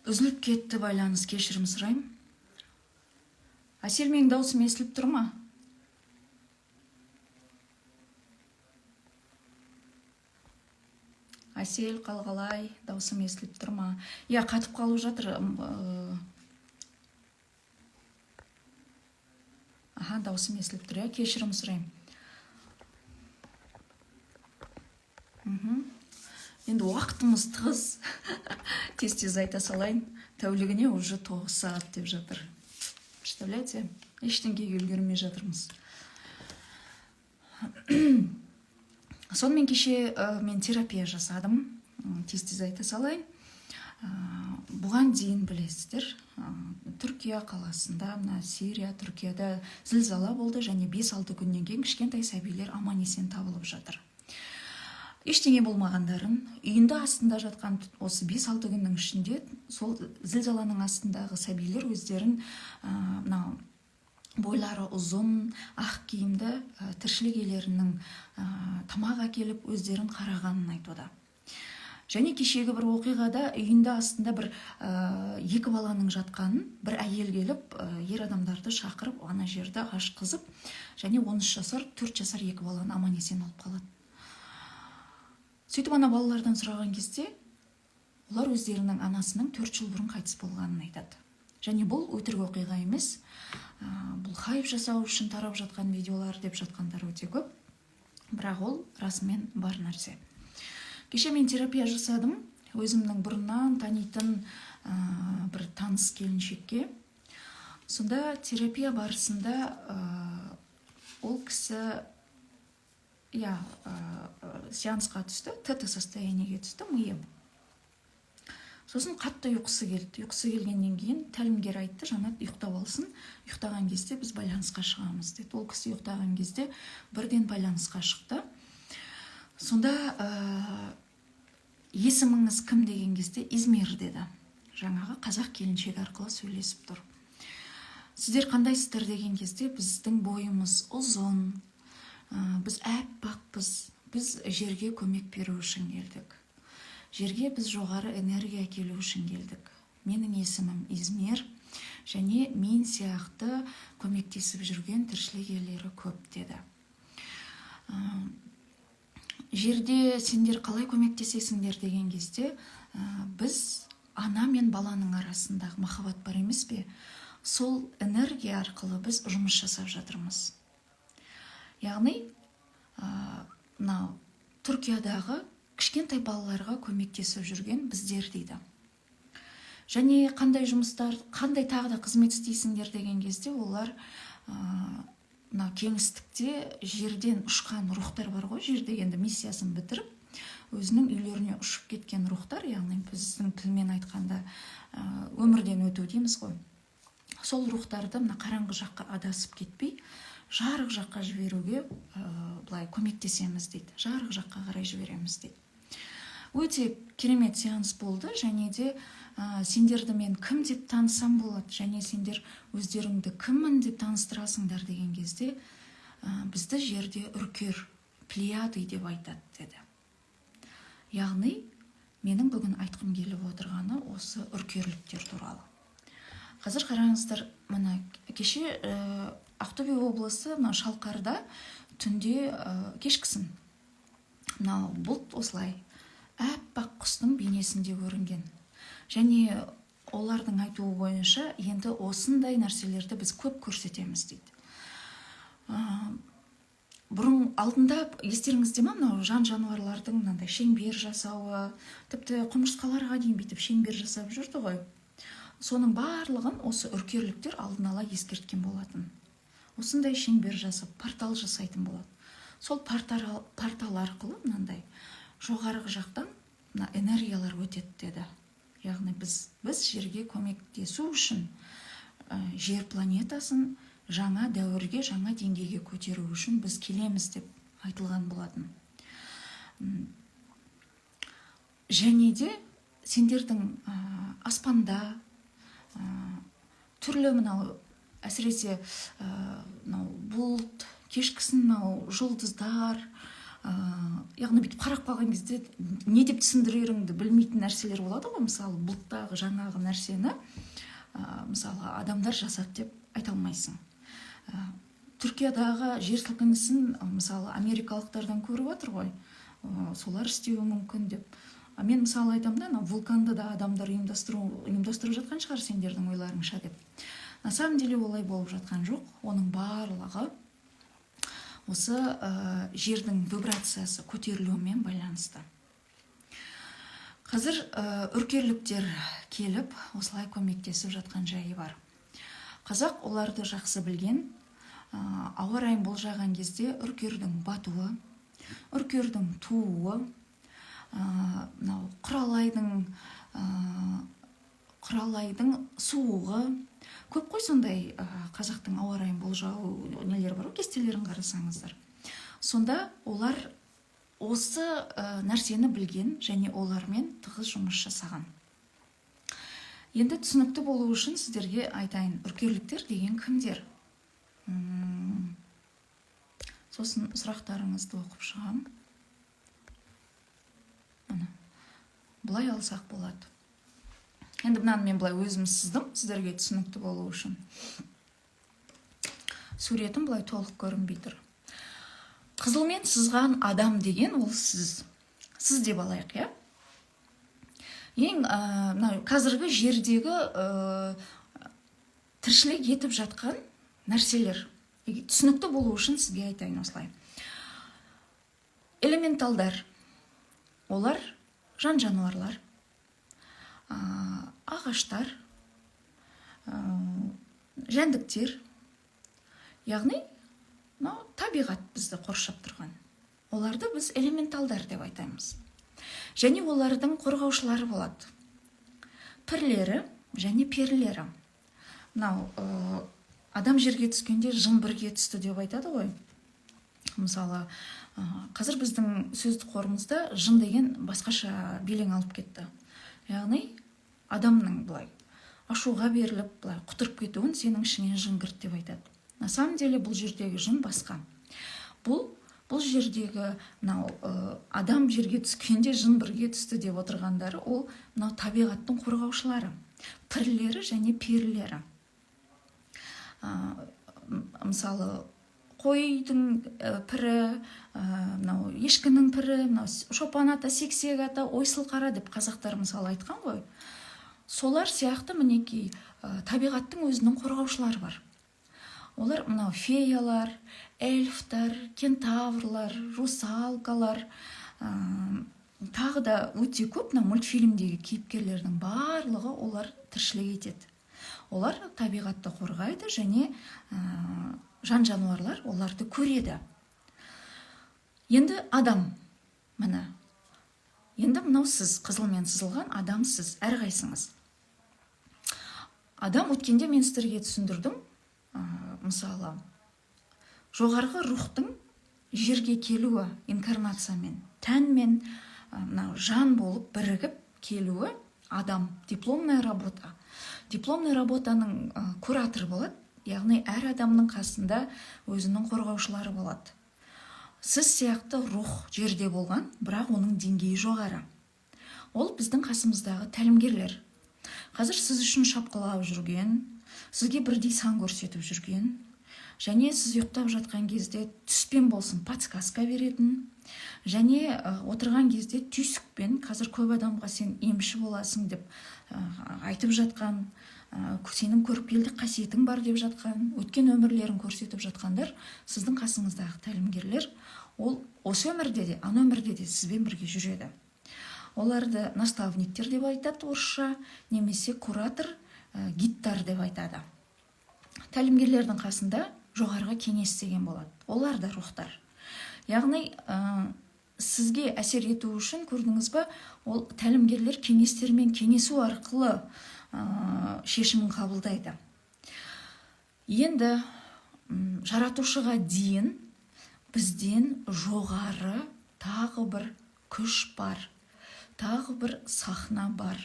Үзіліп кетті байланыс, кешірім сұраймын. Әсел, менің даусым естіліп тұр ма? Әсел, қалғалай, даусым естіліп тұр ма? Я, қатып қалу жатыр. Аха, даусым естіліп тұр, кешірім сұраймын. Енді уақытымыз тығыз. Тез-тез айта салайын. Тәулігіне уже 9 сағат деп жатыр. Представляете? Ештеңеге үлгермей жатырмыз. Сонымен кеше мен терапия жасадым. Тез-тез айта салайын. Бұған дейін білесіздер, Түркия қаласында, Сирия, Түркияда зілзала болды, және 5-6 күннен кейін кішкентай сәбилер аман-есен табылып жатыр. Ештеңе болмағандарын, үйінде астында жатқан осы 5-6 күннің ішінде сол зілзаланың астындағы сәбилер өздерін бойлары ұзын, ақ киімді тіршілік иелерінің тамақ әкеліп өздерін қарағанын айтуда. Және кешегі бір оқиғада үйінде астында бір 2 баланың жатқанын бір әйел келіп, ер адамдарды шақырып, ана жерді ашқызып, және 13 жасар, 4 жасар 2 баланы аман-есен алып қалады. Сөйтіп ана балалардан сұраған кезде, олар өздерінің анасының 4 жыл бұрын қайтыс болғанын айтады. Және бұл өтірік оқиға емес, бұл хайп жасау үшін тарап жатқан видеолар деп жатқандар өте көп, бірақ ол расымен бар нәрсе. Кеше мен терапия жасадым, өзімнің бұрыннан танитын бір таныс келіншекке. Сонда терапия барысында ол кісі сеансқа түсті, тета-состояниеге түсті, миы. Сосын қатты ұйқысы келді. Ұйқысы келгеннен кейін тәлімгер айтты, Жанат ұйықтап алсын, ұйықтаған кезде біз байланысқа шығамыз деді. Ол кісі ұйықтаған кезде бірден байланысқа шықты. Сонда есіміңіз кім деген кезде Измир деді. Жаңағы қазақ келіншегі арқылы сөйлесіп тұр. Сіздер қандайсыздар деген кезде біздің бойымыз ұзын, біз әппақпыз, біз жерге көмек беру үшін келдік. Жерге біз жоғары энергия әкелу үшін келдік. Менің есімім Измир, және мен сияқты көмектесіп жүрген тіршілік иелері көп деді. Жерде сендер қалай көмектесесіңдер деген кезде, біз ана мен баланың арасындағы махаббат бар емес пе? Сол энергия арқылы біз жұмыс жасап жатырмыз. Яғни, Түркиядағы кішкентай балаларға көмектесіп жүрген біздер дейді. Және қандай жұмыстар, қандай тағы да қызмет істейсіңдер деген кезде, олар кеңістікте жерден ұшқан рухтар бар ғой, жерде енді миссиясын бітіріп, өзінің үйлеріне ұшып кеткен рухтар, яғни біздің тілмен айтқанда өмірден өту дейміз ғой. Сол рухтарды қараңғы жаққа адасып кетпей, жарық жаққа жіберуге былай көмектесеміз дейді. Жарық жаққа қарай жібереміз дейді. Өте керемет сеанс болды, және де сендерді мен кім деп танысам болады, және сендер өздеріңді кіммін деп таныстырасыңдар деген кезде, бізді жерде үркер, плеяды деп айтады деді. Яғни, менің бүгін айтқым келіп отырғаны осы үркерліктер туралы. Қазір қараңыздар, кеше Ақтөбе облысы Шалқарда түнде кешкісін бұлт осылай әппақ құстың бейнесінде көрінген. Және олардың айтуы бойынша енді осындай нәрселерді біз көп көрсетеміз дейді. Бұрын алдында естеріңізде ме, жан жануарлардың шеңбер жасауы, тіпті құмырсқаларға дейін бүйтіп шеңбер жасап жүрді ғой. Соның барлығын осы үркерліктер алдын ала ескерткен болатын. Осындай шеңбер жасап, портал жасайтын болады. Сол портал арқылы жоғарғы жақтан энергиялар өтеді деді. Яғни біз жерге көмектесу үшін жер планетасын жаңа дәуірге, жаңа деңгейге көтеру үшін біз келеміз деп айтылған болатын. Және де сендердің аспанда түрлі әсіресе бұлт, кешкісін жұлдыздар, яғни бүйтіп қарап қалған кезде не деп түсіндіреріңді білмейтін нәрселер болады ғой. Мысалы бұлттағы жаңағы нәрсені мысалы адамдар жасады деп айта алмайсың. Түркиядағы жер сілкінісін мысалы америкалықтардан көріп отыр ғой, солар істеуі мүмкін деп. Мен мысалы айтамын да, вулканды да адамдар ұйымдастырып жатқан шығар сендердің ойларыңша деп. На самом деле олай болып жатқан жоқ. Оның барлығы осы жердің вибрациясы көтерілуімен байланысты. Қазір үркерліктер келіп, осылай көмектесіп жатқан жайы бар. Қазақ оларды жақсы білген. Ауа райын болжаған кезде үркердің батуы, үркердің тууы, құралайдың суығы, көп қой сондай қазақтың ауа райын болжау нелер бар, кестелерін қарасаңыздар. Сонда олар осы нәрсені білген және олармен тығыз жұмыс жасаған. Енді түсінікті болу үшін сіздерге айтайын, үркерліктер деген кімдер? Сосын сұрақтарыңызды оқып шығам. Бұлай алсақ болады. Енді бұнан мен бұлай өзім сыздым, сіздерге түсінікті болу үшін. Суретім бұлай толық көрінбей тұр. Қызылмен сызған адам деген ол сіз. Сіз деп алайық, иә? Ең қазіргі жердегі тіршілік етіп жатқан нәрселер. Түсінікті болу үшін сізге айтайын осылай. Элементалдар. Олар жан жануарлар, ағаштар, жәндіктер. Яғни, табиғат бізді қоршап тұрған. Оларды біз элементалдар деп айтаймыз. Және олардың қорғаушылары болады. Пірлері және перілері. Адам жерге түскенде жын бірге түсті деп айтады ғой. Мысалы, қазір біздің сөздік қорымызда жын деген басқаша белең алып кетті. Яғни, адамның бұлай ашуға беріліп, бұлай құтырып кетуін сенің ішіне жын кірді деп айтады. На самом деле бұл жердегі жын басқа. Бұл жердегі адам жерге түскенде жын бірге түсті деп отырғандары, ол табиғаттың қорғаушылары, пірлері және перілері. Мысалы, қойдың пірі, ешкінің пірі, шопан ата, сексек ата, ойсыл қара деп қазақтар мысалы айтқан ғой. Солар сияқты мінекей табиғаттың өзінің қорғаушылары бар. Олар феялар, эльфтар, кентаврлар, русалкалар, тағы да өте көп мультфильмдегі кейіпкерлердің барлығы олар тіршілік етеді. Олар табиғатты қорғайды және жан жануарлар оларды көреді. Енді адам, енді мынау сіз, қызылмен сызылған адам сіз, әрқайсыңыз. Адам өткенде мен сіздерге түсіндірдім. Мысалы, жоғарғы рухтың жерге келуі инкарнациямен, тәнмен жан болып бірігіп келуі адам, дипломная работа. Дипломная работаның кураторы болады, яғни әр адамның қасында өзінің қорғаушылары болады. Сіз сияқты рух жерде болған, бірақ оның деңгейі жоғары. Ол біздің қасымыздағы тәлімгерлер. Қазір сіз үшін шапқылап жүрген, сізге бірдей сан көрсетіп жүрген, және сіз ұйықтап жатқан кезде түспен болсын подсказка беретін, және отырған кезде түйсікпен, қазір көп адамға сен емші боласың деп айтып жатқан, сенің көріпкелдік қасиетің бар деп жатқан, өткен өмірлерін көрсетіп жатқандар, сіздің қасыңыздағы тәлімгерлер, ол осы өмірде де, ана өмірде де сізбен бірге жүреді. Оларды наставниктер деп айтады орысша, немесе куратор, гидтар деп айтады. Тәлімгерлердің қасында жоғарғы кеңес деген болады. Олар да рухтар. Яғни, сізге әсер ету үшін, көрдіңіз ба, ол тәлімгерлер кеңестермен кеңесу арқылы шешімін қабылдайды. Енді жаратушыға дейін бізден жоғары тағы бір күш бар, тағы бір сахна бар.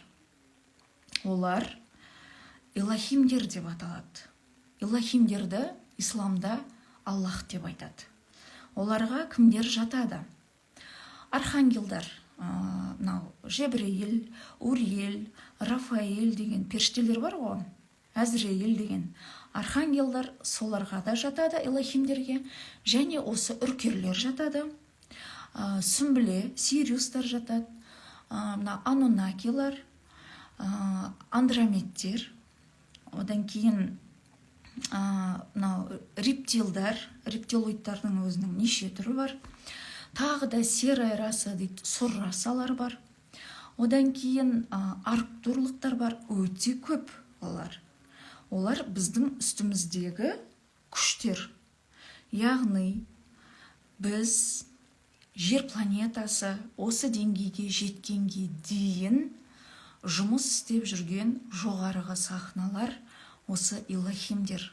Олар илахимдер деп аталады. Илахимдерді исламда Аллах деп айтады. Оларға кімдер жатады? архангелдар, мынау Жебірейіл, Уриел, Рафаэль деген періштелер бар ғой, Әзірейіл деген архангелдар, соларға да жатады, Элохимдерге. Және осы үркерлер жатады, сүмбіле, Сириустар жатады, мына Анунакилар, Андромедтер, одан кейін мынау рептилдар, рептилоидтардың өзінің неше түрі бар. Тағы да серая раса дейді, сұр расалар бар. Одан кейін арктурлықтар бар, өте көп олар. Олар біздің үстіміздегі күштер. Яғни біз жер планетасы осы деңгейге жеткенге дейін жұмыс істеп жүрген жоғарғы сахналар осы Элохимдер.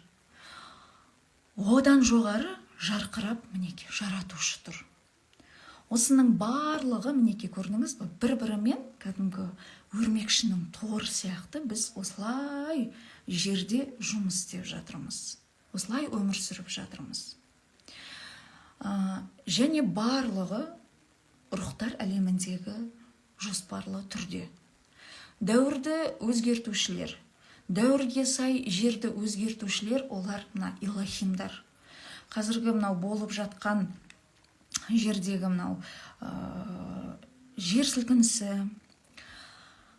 Одан жоғары жарқырап мінеке жаратушы тұр. Осының барлығы мінеке көрдіңіз бе, бір-бірімен кәдімгі өрмекшінің торы сияқты біз осылай жерде жұмыс істеп жатырмыз. Осылай өмір сүріп жатырмыз. Және барлығы рухтар әлеміндегі жоспарлы түрде. Дәуірді өзгертушілер, дәуірге сай жерді өзгертушілер, олар мына Элохимдар. Қазіргі мынау болып жатқан жердегі мынау жер сілкінісі,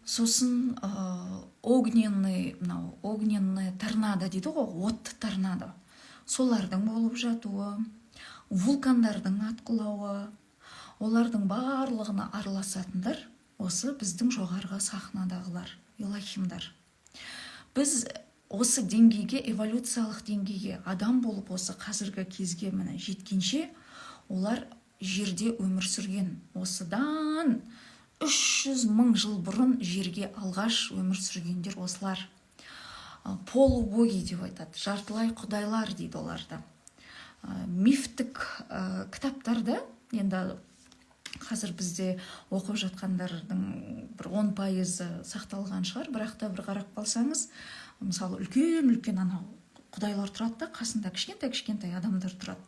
сосын огненный торнадо дейді ғой, отты торнадо. Солардың болып жатуы, вулкандардың атқылауы, олардың барлығына араласатындар осы біздің жоғарғы сахнадағылар, Элохимдар. Біз осы деңгейге, эволюциялық деңгейге адам болып осы қазіргі кезге міне жеткенше, олар жерде өмір сүрген. Осыдан 300 000 жыл бұрын жерге алғаш өмір сүргендер осылар. Полубоги деп айтады, жартылай құдайлар дейді оларды. Мифтік кітаптарда, енді қазір бізде оқып жатқандардың бір 10% сақталған шығар, бірақ та бір қарап қалсаңыз, мысалы үлкен анау құдайлар тұрады да, қасында кішкентай адамдар тұрады.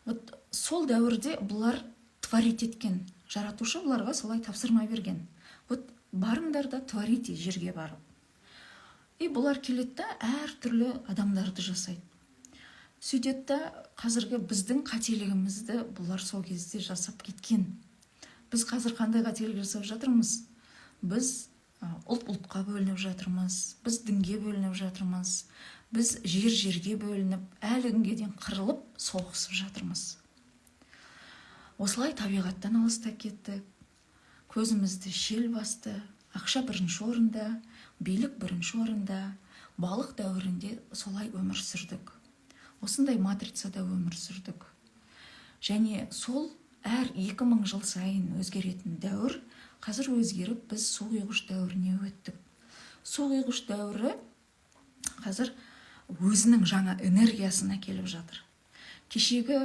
Вот сол дәуірде бұлар творить еткен, жаратушы бұларға солай тапсырма берген. Вот барыңдар да творите жерге барып. И бұлар келеді да әртүрлі адамдарды жасайды. Сөйтеді да қазіргі біздің қателігімізді бұлар сол кезде жасап кеткен. Біз қазір қандай қателік жасап жатырмыз? Біз ұлт-ұлтқа бөлініп жатырмыз, біз дінге бөлініп жатырмыз, біз жерге бөлініп, әлі күнге дейін қырылып, соғысып жатырмыз. Осылай табиғаттан алыстап кеттік, көзімізді шел басты, ақша бірінші орында, билік бірінші орында, балық дәуірінде солай өмір сүрдік. Осындай матрицада өмір сүрдік. Және сол әр 2000 жыл сайын өзгеретін дәуір, қазір өзгеріп, біз суғиғыш дәуіріне өттік. Суғиғыш дәуірі қазір өзінің жаңа энергиясын әкеліп жатыр. Кешегі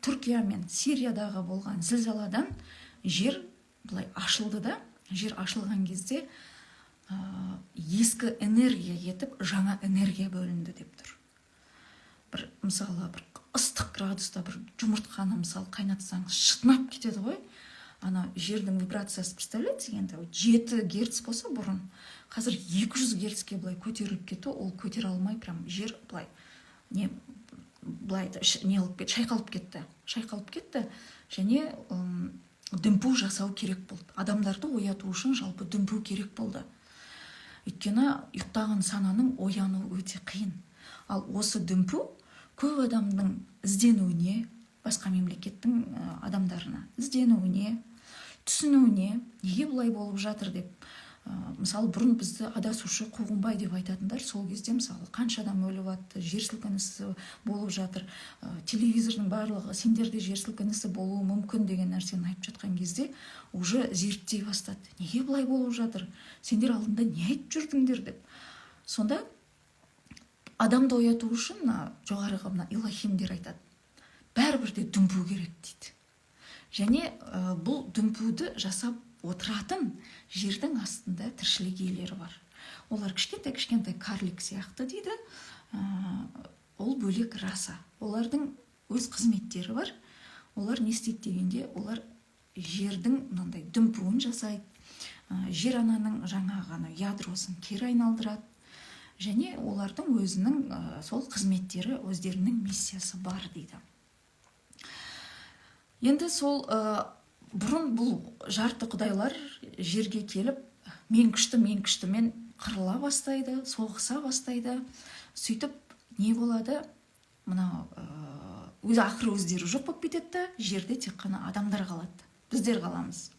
Түркия мен Сириядағы болған зілзаладан жер былай ашылды да, жер ашылған кезде ескі энергия кетіп, жаңа энергия бөлінді деп тұр. Бір мысалы бір ыстық градуста бір жұмыртқаны мысалы қайнатсаңыз шытынап кетеді ғой. Ана жердің вибрациясы, представляете, енді 7 герц болса бұрын, қазір 200 герцке былай көтеріліп кетті, ол көтере алмай, прям жер былай шайқалып кетті. Және дүмпу жасау керек болды. Адамдарды ояту үшін жалпы дүмпу керек болды. Өйткені ұйықтаған сананың ояну өте қиын. Ал осы дүмпу көп адамның ізденуіне, басқа мемлекеттің адамдарына ізденуіне, түсінуіне, неге бұлай болып жатыр деп. Мысалы, бұрын бізді адасушы қуғынбай деп айтатындар, сол кезде мысалы қанша адам өліп жатты, жер сілкінісі болып жатыр, телевизордың барлығы сендерде жер сілкінісі болуы мүмкін деген нәрсені айтып жатқан кезде уже зерттей бастады. Неге бұлай болып жатыр? Сендер алдында не айтып жүрдіңдер деп. Сонда адамды ояту үшін жоғарғы Элохимдер айтады, бәрібірде дүмпу керек дейді. Және бұл дүмпуді жасап отыратын жердің астында тіршілік иелері бар. Олар кішкентай карлик сияқты дейді. Ол бөлек раса. Олардың өз қызметтері бар. Олар не істейді дегенде, олар жердің мынандай дүмпуін жасайды, жер ананың жаңағы ядросын кері айналдырады, және олардың өзінің сол қызметтері, өздерінің миссиясы бар дейді. Енді сол бұрын бұл жарты құдайлар жерге келіп, мен күштімен қырыла бастайды, соғыса бастайды. Сөйтіп не болады? Мына ақыры өздері жоқ болып кетеді, жерде тек қана адамдар қалады. Біздер қаламыз.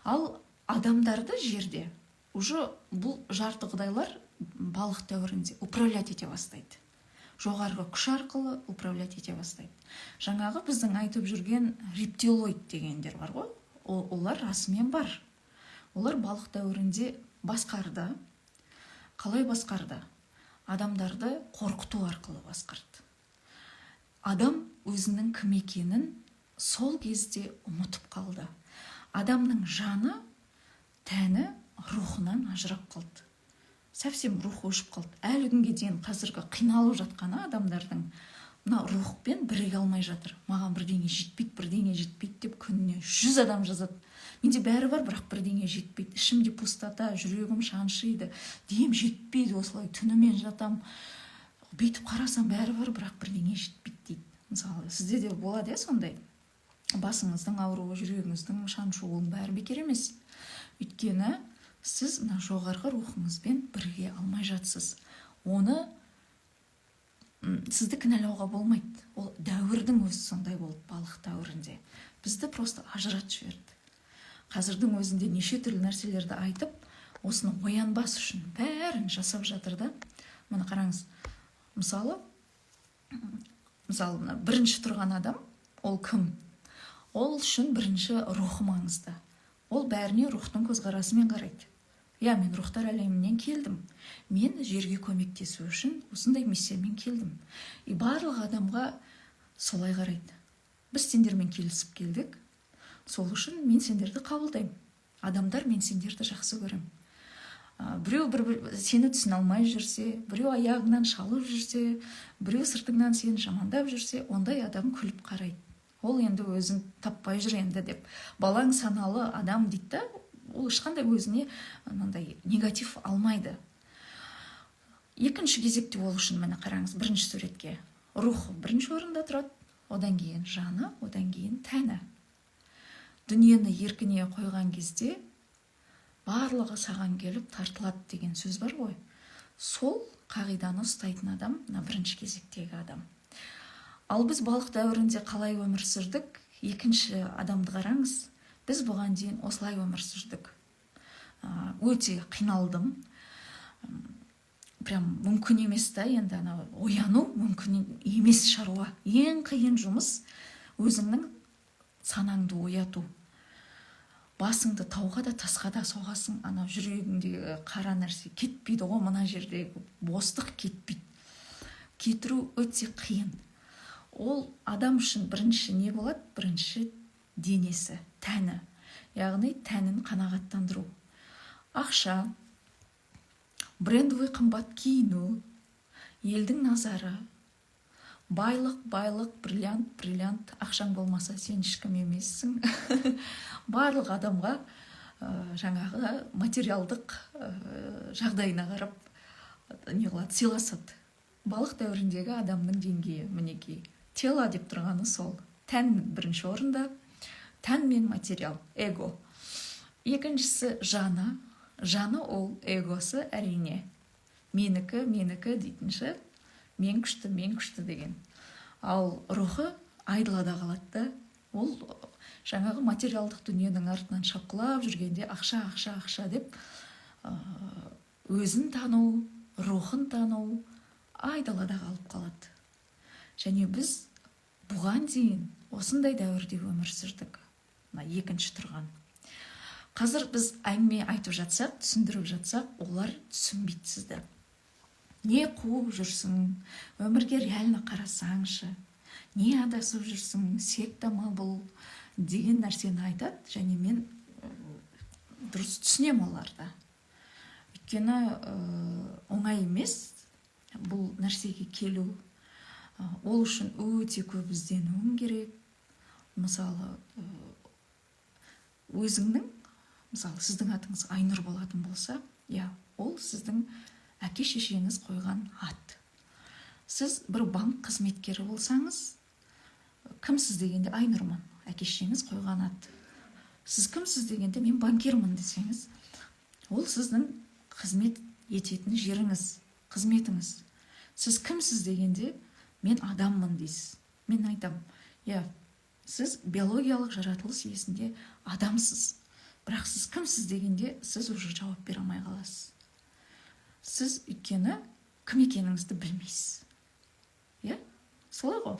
Ал адамдарды жерде уже бұл жарты құдайлар балық дәуірінде управлять ете бастайды. Жоғарғы күш арқылы управлять ете бастайды. Жаңағы біздің айтып жүрген рептилоид дегендер бар ғой, олар расымен бар. Олар балық дәуірінде басқарды. Қалай басқарды? Адамдарды қорқыту арқылы басқарды. Адам өзінің кім екенін сол кезде ұмытып қалды. Адамның жаны, тәні рухынан ажырап қалды. Совсем рухы өшіп қалды. Әлі күнге дейін қазіргі қиналып жатқаны адамдардың мына рухпен біріге алмай жатыр. Маған бірдеңе жетпейді деп күніне 100 адам жазады. Менде бәрі бар, бірақ бірдеңе жетпейді. Ішімде пустота, жүрегім шаншиды, дем жетпейді, осылай түнімен жатам. Бүйтіп қарасам бәрі бар, бірақ бірдеңе жетпейді дейді. Мысалы, сізде де болады сондай. Басыңыздың ауруы, жүрегіңіздің шаншуы бәрі бекер емес. Өйткені сіз мына жоғарғы рухыңызбен бірге алмай жатсыз. Оны сізді кінәлауға болмайды. Ол дәуірдің өзі сондай болды, балық дәуірінде. Бізді просто ажыратып жіберді. Қазірдің өзінде неше түрлі нәрселерді айтып, осыны оянбас үшін бәрін жасап жатыр да. Мына қараңыз, мысалы бірінші тұрған адам, ол кім? Ол үшін бірінші рухы маңызды. Ол бәріне рухтың көзқарасымен қарайды. Мен рухтар әлемінен келдім. Мен жерге көмектесу үшін осындай миссиямен келдім. Барлық адамға солай қарайды. Біз сендермен келісіп келдік. Сол үшін мен сендерді қабылдаймын. Адамдар, мен сендерді жақсы көрем. Біреу сені түсіне алмай жүрсе, біреу аяғыңнан шалып жүрсе, біреу сыртыңнан сені жамандап жүрсе, ондай адам күліп қарайды. Ол енді өзін таппай жүр енді деп. Балаң саналы адам дейді, ол ешқандай өзіне негатив алмайды. Екінші кезекте ол үшін міне қараңыз, бірінші суретке. Рухы бірінші орында тұрады, одан кейін жаны, одан кейін тәні. Дүниені еркіне қойған кезде барлығы саған келіп тартылады деген сөз бар ғой. Сол қағиданы ұстайтын адам, бірінші кезектегі адам. Ал біз балық дәуірінде қалай өмір сүрдік? Екінші адамды қараңыз. Біз бұған дейін осылай өмір сүрдік. Өте қиналдым. Прям мүмкін емес та, енді ояну мүмкін емес шаруа. Ең қиын жұмыс өзіңнің санаңды ояту. Басыңды тауға да тасқа да соғасың, жүрегіңдегі қара нәрсе кетпейді ғой, мына жердегі бостық кетпейді. Кетіру өте қиын. Ол адам үшін бірінші не болады? Бірінші денесі, тәні. Яғни тәнін қанағаттандыру. Ақша, брендовый қымбат киіну, елдің назары, байлық, бриллиант, ақшаң болмаса сен ешкім емессің. Барлық адамға жаңағы материалдық жағдайына қарап сыйласады. Балық дәуіріндегі адамның деңгейі, мінекей. Тело деп тұрғаны сол. Тән бірінші орында, тән мен материал, эго. Екіншісі жаны. Жаны ол эгосы әрине. Менікі дейтінші, мен күшті деген. Ал рухы айдалада қалады. Ол жаңағы материалдық дүниенің артынан шапқылап жүргенде ақша деп өзін тану, рухын тану айдалада қалып қалады. Және біз бұған дейін осындай дәуірде өмір сүрдік. Екінші тұрған. Қазір біз әңгіме айтып жатсақ, түсіндіріп жатсақ, олар түсінбейді сізді. Не қуып жүрсің, өмірге реально қарасаңшы, не адасып жүрсің, секта ма бұл деген нәрсені айтады, және мен дұрыс түсінем оларды. Өйткені оңай емес бұл нәрсеге келу. Ол үшін өте көп ізденуің керек. мысалы өзіңнің, мысалы сіздің атыңыз Айнұр болатын болса, ол сіздің әке шешеңіз қойған ат. Сіз бір банк қызметкері болсаңыз, кімсіз дегенде Айнұрмын, әке шешеңіз қойған ат. Сіз кімсіз дегенде мен банкирмін десеңіз, ол сіздің қызмет ететін жеріңіз, қызметіңіз. Сіз кімсіз дегенде мен адаммын дейсіз. Мен айтам, сіз биологиялық жаратылыс иесінде адамсыз. Бірақ сіз кімсіз дегенде сіз уже жауап бере алмай қаласыз. Сіз өйткені кім екеніңізді білмейсіз. Солай ғой.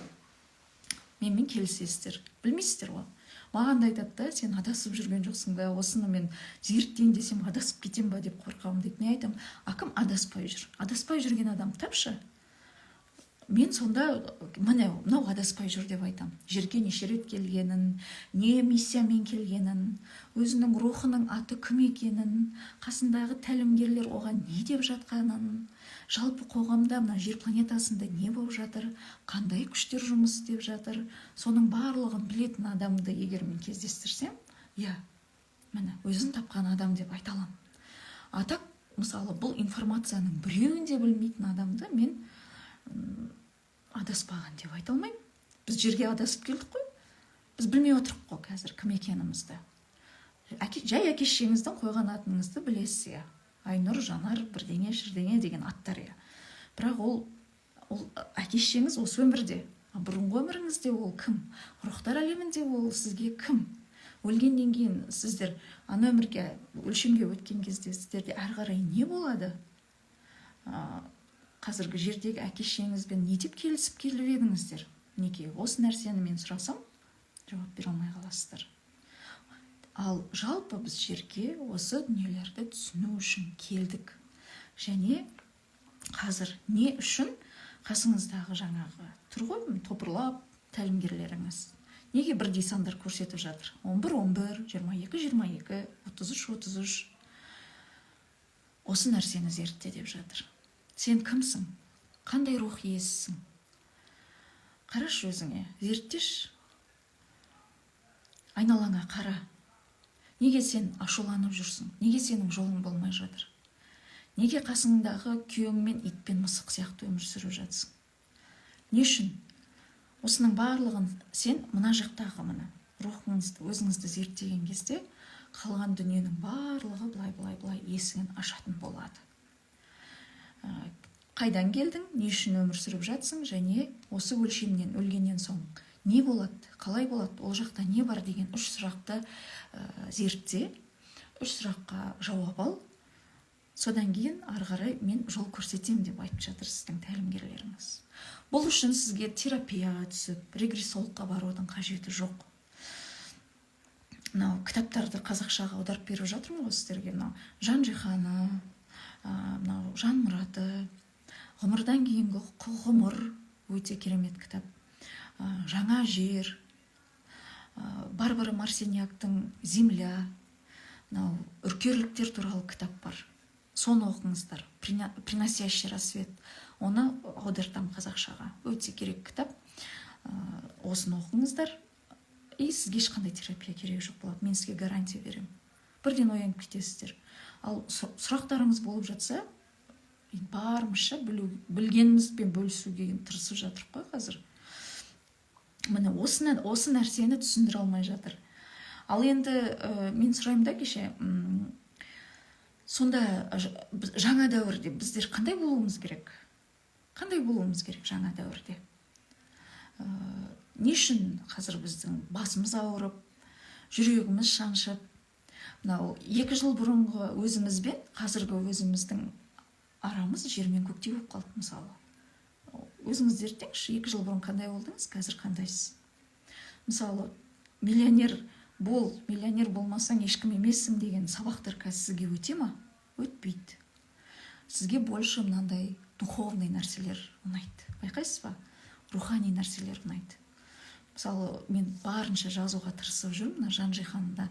Менімен келісесіздер, білмейсіздер ғой. Маған да айтады да, сен адасып жүрген жоқсың ба, осыны мен зерттейін десем адасып кетем ба деп қорқамын дейді. Мен айтам, кім адаспай жүр? Адаспай жүрген адам тапшы. Мен сонда мынау адаспай жүр деп айтам. Жерге неше рет келгенін, не миссиямен келгенін, өзінің рухының аты кім екенін, қасындағы тәлімгерлер оған не деп жатқанын, жалпы қоғамда мына жер планетасында не болып жатыр, қандай күштер жұмыс істеп жатыр, соның барлығын білетін адамды егер мен кездестірсем, міне өзін тапқан адам деп айта аламын. Так, мысалы, бұл информацияның біреуін де білмейтін адамды мен адаспаған деп айта алмаймын. Біз жерге адасып келдік қой. Біз білмей отырық қой қазір кім екенімізді. Жай әке шешеңіздің қойған атыңызды білесіз, Айнұр, Жанар, бірдеңе, шірдеңе деген аттар. Бірақ ол әке шешеңіз осы өмірде. Бұрынғы өміріңізде ол кім? Рухтар әлемінде ол сізге кім? Өлгеннен кейін сіздер ана өмірге, өлшемге өткен кезде сіздерде әрі қарай не болады? Қазіргі жердегі әке шешеңізбен не деп келісіп келіп едіңіздер? Неге? Осы нәрсені мен сұрасам, жауап бере алмай қаласыздар. Ал жалпы біз жерге осы дүниелерді түсіну үшін келдік. Және қазір не үшін қасыңыздағы жаңағы тұр ғой, топырлап тәлімгерлеріңіз неге бірдей сандар көрсетіп жатыр? 11-11, 22-22, 33-33. Осы нәрсені зертте деп жатыр. Сен кімсің? Қандай рух иесісің? Қарашы өзіңе, зерттеш. Айналаңа қара. Неге сен ашуланып жүрсің? Неге сенің жолың болмай жатыр? Неге қасыңдағы күйеуіңмен итпен мысық сияқты өмір сүріп жатсың? Не үшін? Осының барлығын сен мына жақтағы мына рухыңызды, өзіңізді зерттеген кезде қалған дүниенің барлығы былай есігін ашатын болады. Қайдан келдің, не үшін өмір сүріп жатсың, және осы өлшемнен өлгеннен соң не болады, қалай болады, ол жақта не бар деген 3 сұрақты зертте, 3 сұраққа жауап ал. Содан кейін ары қарай мен жол көрсетем деп айтып жатыр сіздің тәлімгерлеріңіз. Бұл үшін сізге терапия түсіп, регрессологқа барудың қажеті жоқ. Мынау кітаптарды қазақшаға аударып беріп жатырмын ғой сіздерге. Мынау Жан Жиханы, мынау Жан Мұраты, ғұмырдан кейінгі ғұмыр, өте керемет кітап. Жаңа жер, Барбара Марсеньяктың Земля, мынау үркерліктер туралы кітап бар. Соны оқыңыздар. Приносящий рассвет. Оны аудартам қазақшаға. Өте керек кітап. Осыны оқыңыздар. И сізге ешқандай терапия керек жоқ болады. Мен сізге гарантия беремін. Бірден оянып кетесіздер. Ал сұрақтарыңыз болып жатса, барымызша білгенімізбен бөлісуге тырысып жатырық қой қазір. Міне осы нәрсені түсіндіре алмай жатыр. Ал енді мен сұраймын да кеше, сонда жаңа дәуірде біздер қандай болуымыз керек? Қандай болуымыз керек жаңа дәуірде? Не үшін қазір біздің басымыз ауырып, жүрегіміз шаншып, мынау 2 жыл бұрынғы өзімізбен қазіргі өзіміздің арамыз жер мен көктей болып қалды мысалы. Өзіңіз зерттеңізші, 2 жыл бұрын қандай болдыңыз, қазір қандайсыз? Мысалы, миллионер болмасаң ешкім емессің деген сабақтар қазір сізге өте ма? Өтпейді. Сізге больше мынандай духовный нәрселер ұнайды. Байқайсыз ба? Рухани нәрселер ұнайды. Мысалы, мен барынша жазуға тырысып жүрмін, Жан Жиханында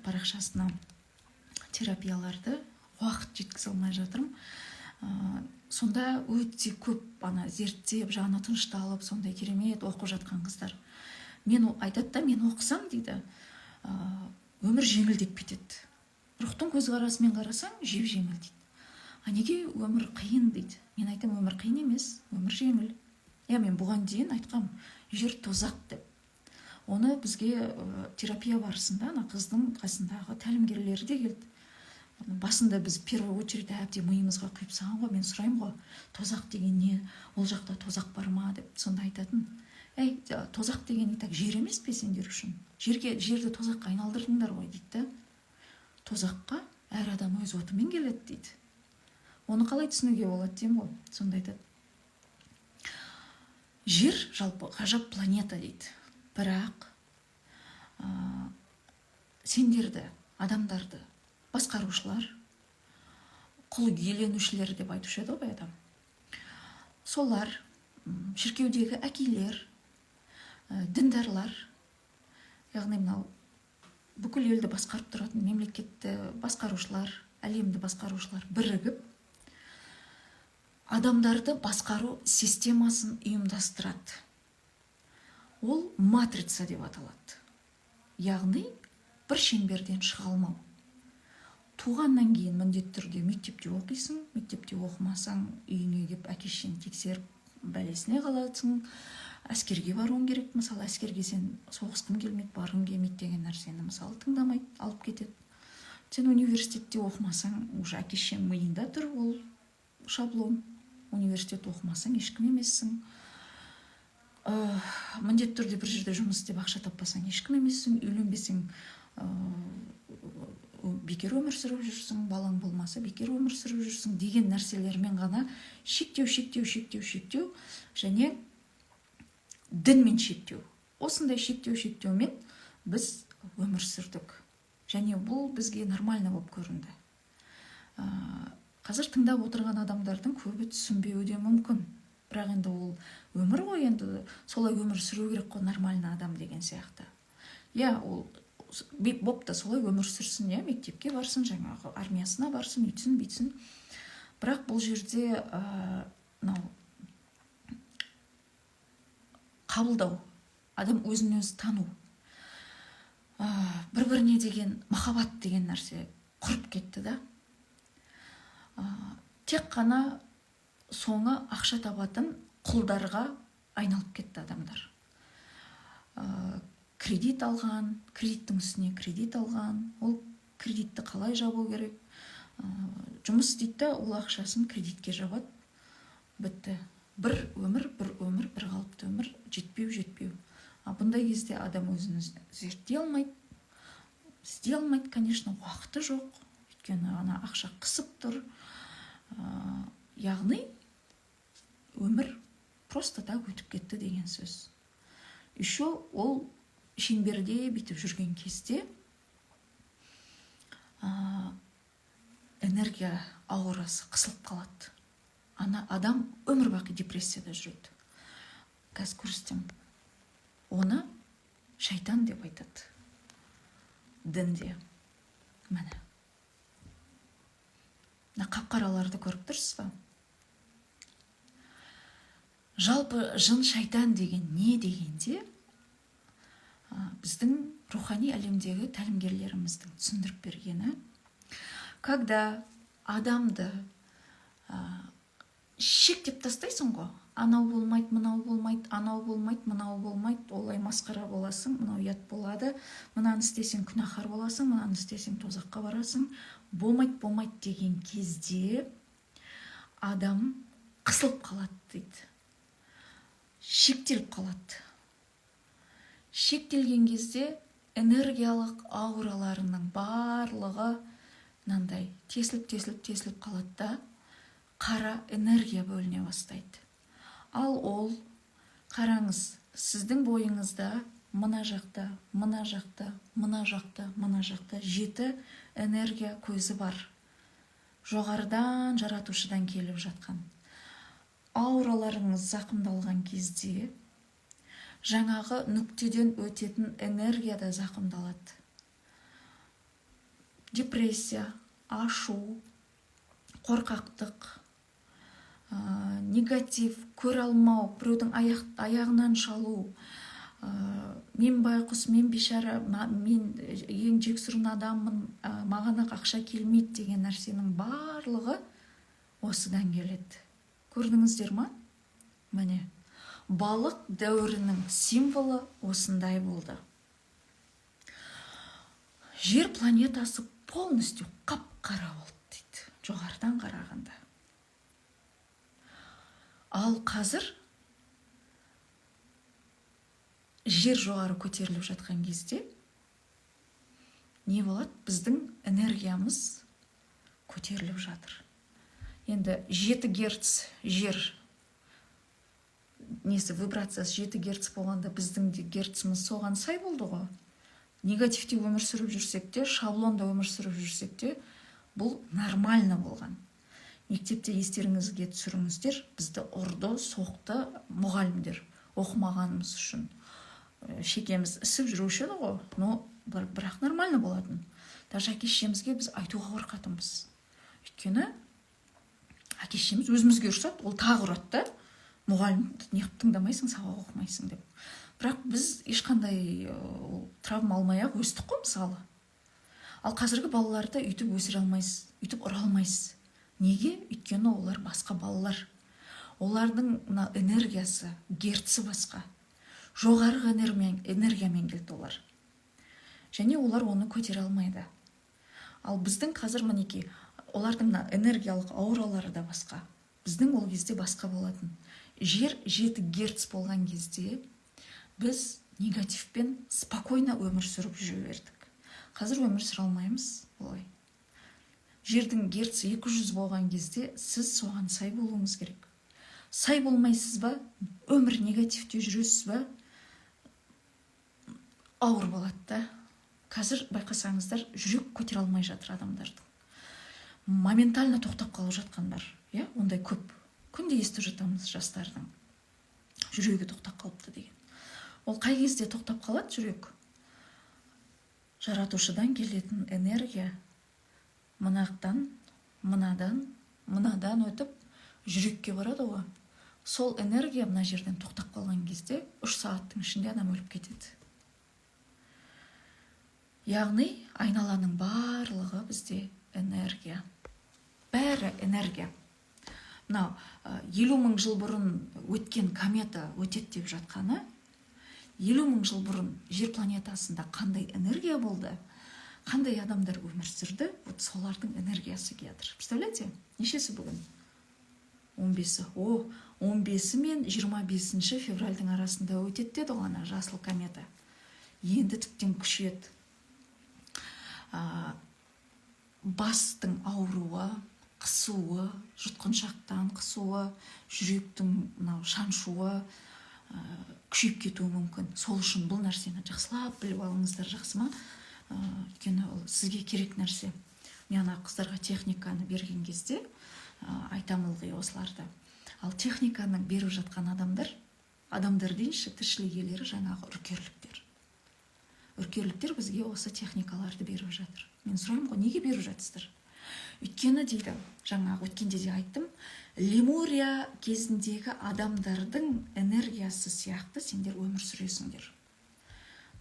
парақшасына терапияларды уақыт жеткізе алмай жатырмын. Сонда өте көп зерттеп, жаны тынышталып, сондай керемет оқып жатқан қыздар. мен айтады да, мен оқысам дейді, өмір жеңілдеп кетеді. Рухтың көзқарасымен қарасаң, жеңіл дейді. Неге өмір қиын дейді. Мен айтам, өмір қиын емес, өмір жеңіл. Мен бұған дейін айтқам, жер тозақ деп. Оны бізге терапия барысында қыздың қасындағы тәлімгерлері де келді. Басында біз первую очередь әбден миымызға құйып салған ғой, мен сұраймын ғой, тозақ деген не, ол жақта тозақ бар ма деп. Сонда айтатын, тозақ деген так жер емес пе сендер үшін? Жерді тозаққа айналдырдыңдар ғой дейді. Тозаққа әр адам өз отымен келеді дейді. Оны қалай түсінуге болады деймін ғой. Сонда айтады, жер жалпы ғажап планета дейді. Бірақ сендерді, адамдарды басқарушылар, құл иеленушілер деп айтушы еді ғой адам. Солар, шіркеудегі әкейлер, діндарлар, яғни мынау бүкіл елді басқарып тұратын мемлекетті басқарушылар, әлемді басқарушылар бірігіп, адамдарды басқару системасын ұйымдастырады. Ол матрица деп аталады. Яғни бір шеңберден шыға алмау. Туғаннан кейін міндетті түрде мектепте оқисың, мектепте оқымасаң үйіңе келіп әке-шешеңді тексеріп бәлесіне қаласың. Әскерге баруың керек, мысалы, әскерге сен соғысқым келмейді, барғың келмейді деген нәрсені мысалы тыңдамайды, алып кетеді. Сен университетте оқымасаң, уже әке-шешең миында тұр, ол шаблон. Университет оқымасаң ешкім емессің. Міндетті түрде бір жерде жұмыс істеп ақша таппасаң ешкім емессің. Үйленбесең бекер өмір сүріп жүрсің, балаң болмаса бекер өмір сүріп жүрсің деген нәрселермен ғана шектеу, және дінмен шектеу. Осындай шектеумен біз өмір сүрдік. Және бұл бізге нормально болып көрінді. Қазір тыңдап отырған адамдардың көбі түсінбеуі де мүмкін. Бірақ енді ол өмір ғой, енді солай өмір сүру керек қой нормальный адам деген сияқты. Ол бопты, солай өмір сүрсін, мектепке барсын, жаңағы армиясына барсын, үйтсін, бүйтсін. Бірақ бұл жерде қабылдау, адам өзін өзі тану, бір-біріне деген махаббат деген нәрсе құрып кетті да. Тек қана соңы ақша табатын құлдарға айналып кетті адамдар. Кредит алған, кредиттің үстіне кредит алған, ол кредитті қалай жабу керек? Жұмыс істейді, ол ақшасын кредитке жабады, бітті. Бір өмір, бір қалыпты өмір, жетпеу. Бұндай кезде адам өзін зерттей алмайды, істей алмайды, конечно, уақыты жоқ, өйткені ақша қысып тұр. Яғни өмір просто так өтіп кетті деген сөз. Еще ол шеңберде бүйтіп жүрген кезде энергия аурасы қысылып қалады. Адам өмір бақи депрессияда жүреді. Қазір көрсетем. Оны шайтан деп айтады. Дінде. Міне. Қап-қараларды көріп тұрсыз ба? Жалпы жын шайтан деген не дегенде, біздің рухани әлемдегі тәлімгерлеріміздің түсіндіріп бергені, когда адамды шектеп тастайсың ғой, анау болмайды, мынау болмайды, анау болмайды, мынау болмайды, олай масқара боласың, мынау ұят болады, мынаны істесең күнәһар боласың, мынаны істесең тозаққа барасың, болмайды деген кезде адам қысылып қалады дейді. Шектеліп қалады. Шектелген кезде энергиялық аураларының барлығы мынандай тесіліп қалады да, қара энергия бөліне бастайды. Ал ол, қараңыз, сіздің бойыңызда мына жақта 7 энергия көзі бар. Жоғарыдан, жаратушыдан келіп жатқан. Аураларыңыз зақымдалған кезде жаңағы нүктеден өтетін энергия да зақымдалады. Депрессия, ашу, қорқақтық, негатив, көре алмау, біреудің аяғынан шалу, Мен байқұс, мен бейшара, мен ең жексұрын адаммын, маған ақша келмейді деген нәрсенің барлығы осыдан келеді. Көрдіңіздер ма? Міне, балық дәуірінің символы осындай болды. Жер планетасы полностью қап-қара болды дейді, жоғарыдан қарағанда. Ал қазір жер жоғары көтеріліп жатқан кезде не болады? Біздің энергиямыз көтеріліп жатыр. Енді 7 герц жер несі вибрациясы 7 герц болғанда біздің де герціміз соған сай болды ғой. Негативте өмір сүріп жүрсек те, шаблонда өмір сүріп жүрсек те, бұл нормально болған. Мектепте естеріңізге түсіріңіздер, бізді ұрды, соқты мұғалімдер оқымағанымыз үшін. Шекеміз ісіп жүруші еді ғой, но бірақ нормально болатын. Даже әке-шешемізге біз айтуға қорқатынбыз. Өйткені әке-шешеміз өзімізге ұрсады, ол тағы ұрады да, мұғалім неғып тыңдамайсың, сабақ оқымайсың деп. Бірақ біз ешқандай травма алмай-ақ өстік қой мысалы. Ал қазіргі балаларды үйтіп өсіре алмайсыз, үйтіп ұра алмайсыз. Неге? Өйткені олар басқа балалар. Олардың энергиясы, герці басқа. Жоғарғы энергиямен келді олар. Және олар оны көтере алмайды. Ал біздің қазір мінеки, олардың энергиялық ауралары да басқа. Біздің ол кезде басқа болатын. Жер 7 герц болған кезде біз негативпен спокойно өмір сүріп жүре бердік. Қазір өмір сүре алмаймыз олай. Жердің герці 200 болған кезде сіз соған сай болуыңыз керек. Сай болмайсыз ба, өмір негативте жүресіз ба, ауыр болады да. Қазір байқасаңыздар, жүрек көтере алмай жатыр адамдардың. Моментально тоқтап қалып жатқандар, ондай көп. Күнде естіп жатамыз жастардың. Жүрегі тоқтап қалыпты деген. Ол қай кезде тоқтап қалады жүрек? Жаратушыдан келетін энергия мынақтан, мынадан өтіп жүрекке барады ғой. Сол энергия мына жерден тоқтап қалған кезде 3 сағаттың ішінде адам өліп кетеді. Яғни айналаның барлығы бізде энергия. Бәрі энергия. Мынау 50 000 жыл бұрын өткен комета өтеді деп жатқаны, 50 000 жыл бұрын жер планетасында қандай энергия болды, қандай адамдар өмір сүрді, солардың энергиясы келді. Представляете? Нешесі бүгін? 15-і. 15-і мен 25-ші февральдың арасында өтеді деді ғана жасыл комета. Енді тіптен күшейеді. Бастың ауруы, қысуы, жұтқыншақтан қысуы, жүректің шаншуы күшейіп кетуі мүмкін. Сол үшін бұл нәрсені жақсылап біліп алыңыздар, жақсы ма? Өйткені ол сізге керек нәрсе. Мен қыздарға техниканы берген кезде айтам ылғи осыларды. Ал техниканы беріп жатқан адамдар дейінші тіршілік иелері жаңағы үркерліктер. Үркерліктер бізге осы техникаларды беріп жатыр. Мен сұраймын ғой, неге беріп жатсыздар? Өйткені дейді, жаңағы өткенде де айттым, Лемурия кезіндегі адамдардың энергиясы сияқты сендер өмір сүресіңдер.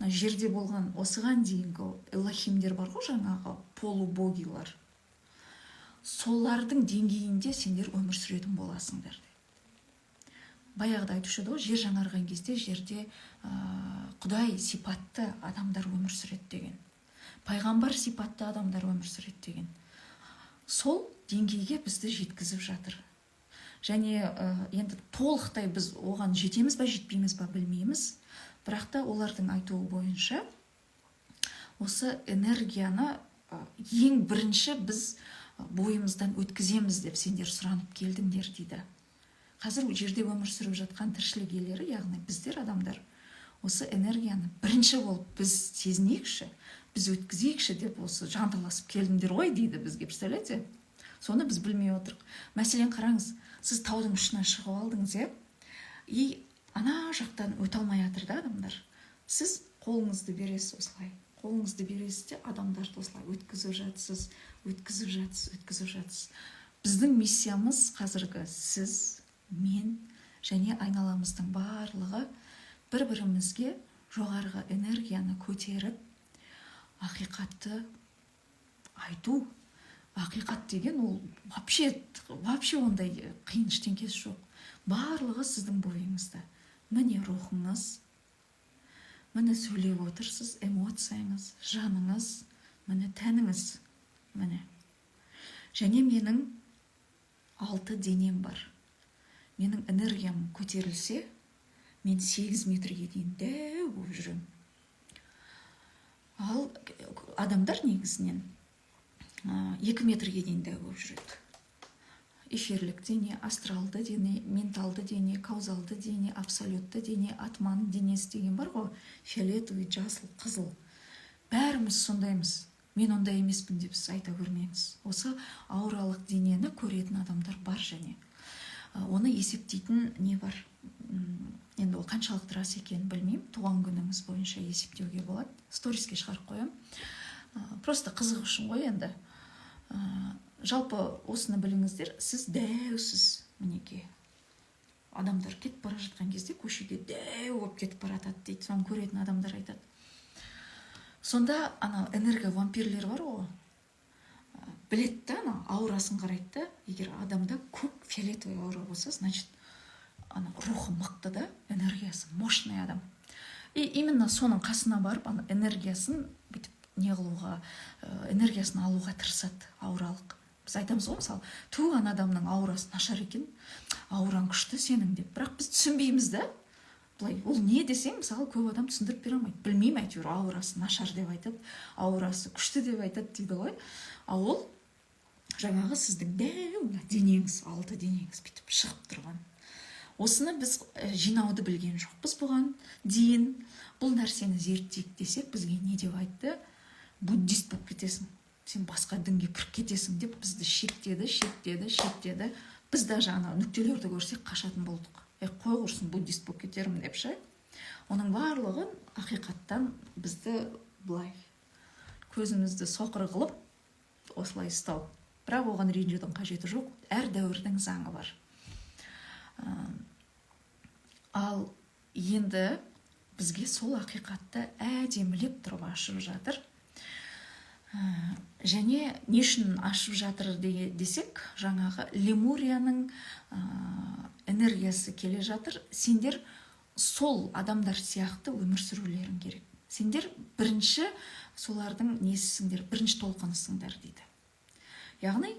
Жерде болған осыған дейінгі элохимдер бар ғой, жаңағы полубогилар. Солардың деңгейінде сендер өмір сүретін боласыңдар. Баяғыда айтушы еді ғой, жер жаңарған кезде жерде Құдай сипатты адамдар өмір сүреді деген. Пайғамбар сипатты адамдар өмір сүреді деген. Сол деңгейге бізді жеткізіп жатыр. Және енді толықтай біз оған жетеміз ба, жетпейміз ба білмейміз. Бірақ та олардың айтуы бойынша осы энергияны ең бірінші біз бойымыздан өткіземіз деп сендер сұранып келдіңдер дейді. Қазір жерде өмір сүріп жатқан тіршілік иелері, яғни біздер адамдар, осы энергияны бірінші болып біз сезінейікші, біз өткізейікші деп осы жанталасып келдіңдер ғой дейді бізге, представляете? Соны біз білмей отырық. Мәселен қараңыз, сіз таудың ұшынан шығып алдыңыз, и ана жақтан өте алмай жатыр да адамдар. Сіз қолыңызды бересіз осылай. Қолыңызды бересіз де адамдарды осылай өткізіп жатсыз. Біздің миссиямыз қазіргі сіз, мен және айналамыздың барлығы бір-бірімізге жоғарғы энергияны көтеріп, ақиқатты айту. Ақиқат деген ол вообще ондай қиын ештеңкесі жоқ. Барлығы сіздің бойыңызда. Міне рухыңыз, міне сөйлеп отырсыз, эмоцияңыз, жаныңыз, міне тәніңіз, міне. Және менің 6 денем бар. Менің энергиям көтерілсе, мен 8 метрге дейін дәу болып жүремін. Ал адамдар негізінен 2 метрге дейін дәу болып жүреді. Эфирлік дене, астралды дене, менталды дене, каузалды дене, абсолютты дене, атман денесі деген бар ғой. Фиолетовый, жасыл, қызыл. Бәріміз сондаймыз. Мен ондай емеспін деп сіз айта көрмеңіз. Осы ауралық денені көретін адамдар бар және. Оны есептейтін не бар? Енді ол қаншалықты рас екенін білмеймін. Туған күніңіз бойынша есептеуге болады. Сториске шығарып қоям. Просто қызық үшін ғой енді. Жалпы осыны біліңіздер, сіз дәусіз, мінеке. Адамдар кетіп бара жатқан кезде көшеде дәу болып кетіп баратады дейді. Соны көретін адамдар айтады. Сонда энерговампирлер бар ғой. Білетті да, аурасын қарайды да. Егер адамда көк фиолетовый аура болса, значит, рухы мықты да, энергиясы мощный адам. И именно соның қасына барып, энергиясын энергиясын алуға тырысады ауралық. Біз айтамыз ғой, мысалы, туған адамның аурасы нашар екен, аураң күшті сенің деп. Бірақ біз түсінбейміз да. Былай, ол не десең, мысалы, көп адам түсіндіріп бере алмайды. Білмеймін, әйтеуір аурасы нашар деп айтады, аурасы күшті деп айтады дейді ғой. Ал ол жаңағы сіздің дәу денеңіз, 6 денеңіз бүйтіп шығып тұрған. Осыны біз жинауды білген жоқпыз бұған дейін. Бұл нәрсені зерттейік десек, бізге не деп айтты? Буддист болып кетесің, сен басқа дінге кіріп кетесің деп бізді шектеді. Біз даже нүктелерді көрсек қашатын болдық. Қой құрсын, буддист болып кетермін деп ше. Оның барлығын ақиқаттан бізді былай көзімізді соқыр қылып осылай ұстау. Бірақ оған ренжудің қажеті жоқ. Әр дәуірдің заңы бар. Ал енді бізге сол ақиқатты әдемілеп тұрып ашып жатыр. Және не үшін ашып жатыр десек, жаңағы Лемурияның энергиясы келе жатыр. Сендер сол адамдар сияқты өмір сүрулерің керек. Сендер бірінші солардың несісіңдер, бірінші толқынысыңдар дейді. Яғни,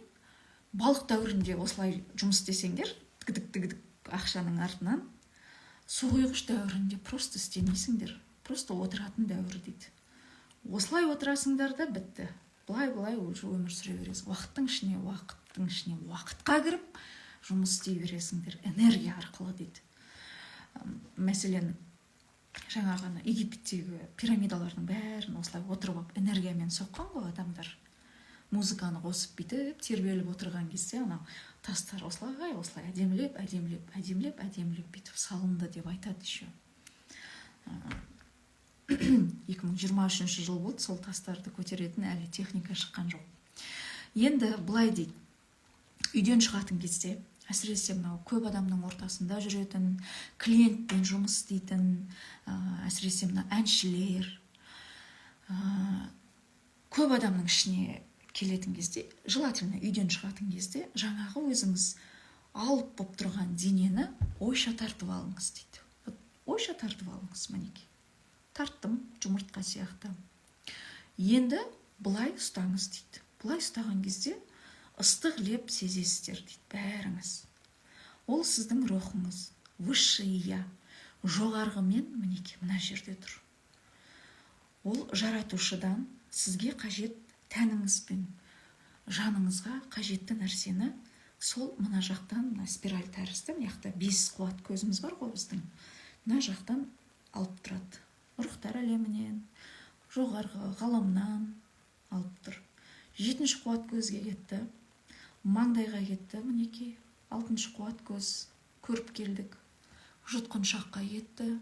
балық дәуірінде осылай жұмыс істесеңдер, тігідік ақшаның артынан, су құйғыш дәуірінде просто істемейсіңдер, просто отыратын дәуір дейді. Осылай отырасыңдар да бітті. Былай уже өмір сүре бересің. Уақыттың ішіне уақытқа кіріп, жұмыс істей бересіңдер энергия арқылы дейді. Мәселен, жаңағы Египеттегі пирамидалардың бәрін осылай отырып энергиямен соққан ғой адамдар. Музыканы қосып бүйтіп, тербеліп отырған кезде, тастар осылай әдемілеп бүйтіп салынды деп айтады еще. 2023 жыл болды, сол тастарды көтеретін әлі техника шыққан жоқ. Енді былай дейді, үйден шығатын кезде, әсіресе көп адамның ортасында жүретін, клиентпен жұмыс істейтін, әсіресе әншілер, көп адамның ішіне келетін кезде, желательно үйден шығатын кезде, жаңағы өзіңіз алып болып тұрған денені ойша тартып алыңыз дейді. Ойша тартып алыңыз, мінеке. Тарттым, жұмыртқа сияқты. Енді бұлай ұстаңыз дейді. Бұлай ұстаған кезде ыстық леп сезесіздер дейді, бәріңіз. Ол сіздің рухыңыз, высший я, жоғарғымен, мінеке, мына жерде тұр. Ол жаратушыдан сізге қажет тәніңізбен, жаныңызға қажетті нәрсені сол мына жақтан, спираль тәрізді, мына 5 қуат көзіміз бар ғой біздің, мына жақтан алып тұрады. Рухтар әлемінен, жоғарғы ғаламнан алып тұр. 7-ші қуат көзге кетті, маңдайға кетті, мінеке, 6-шы қуат көз көріп келдік. Жұтқыншаққа кетті,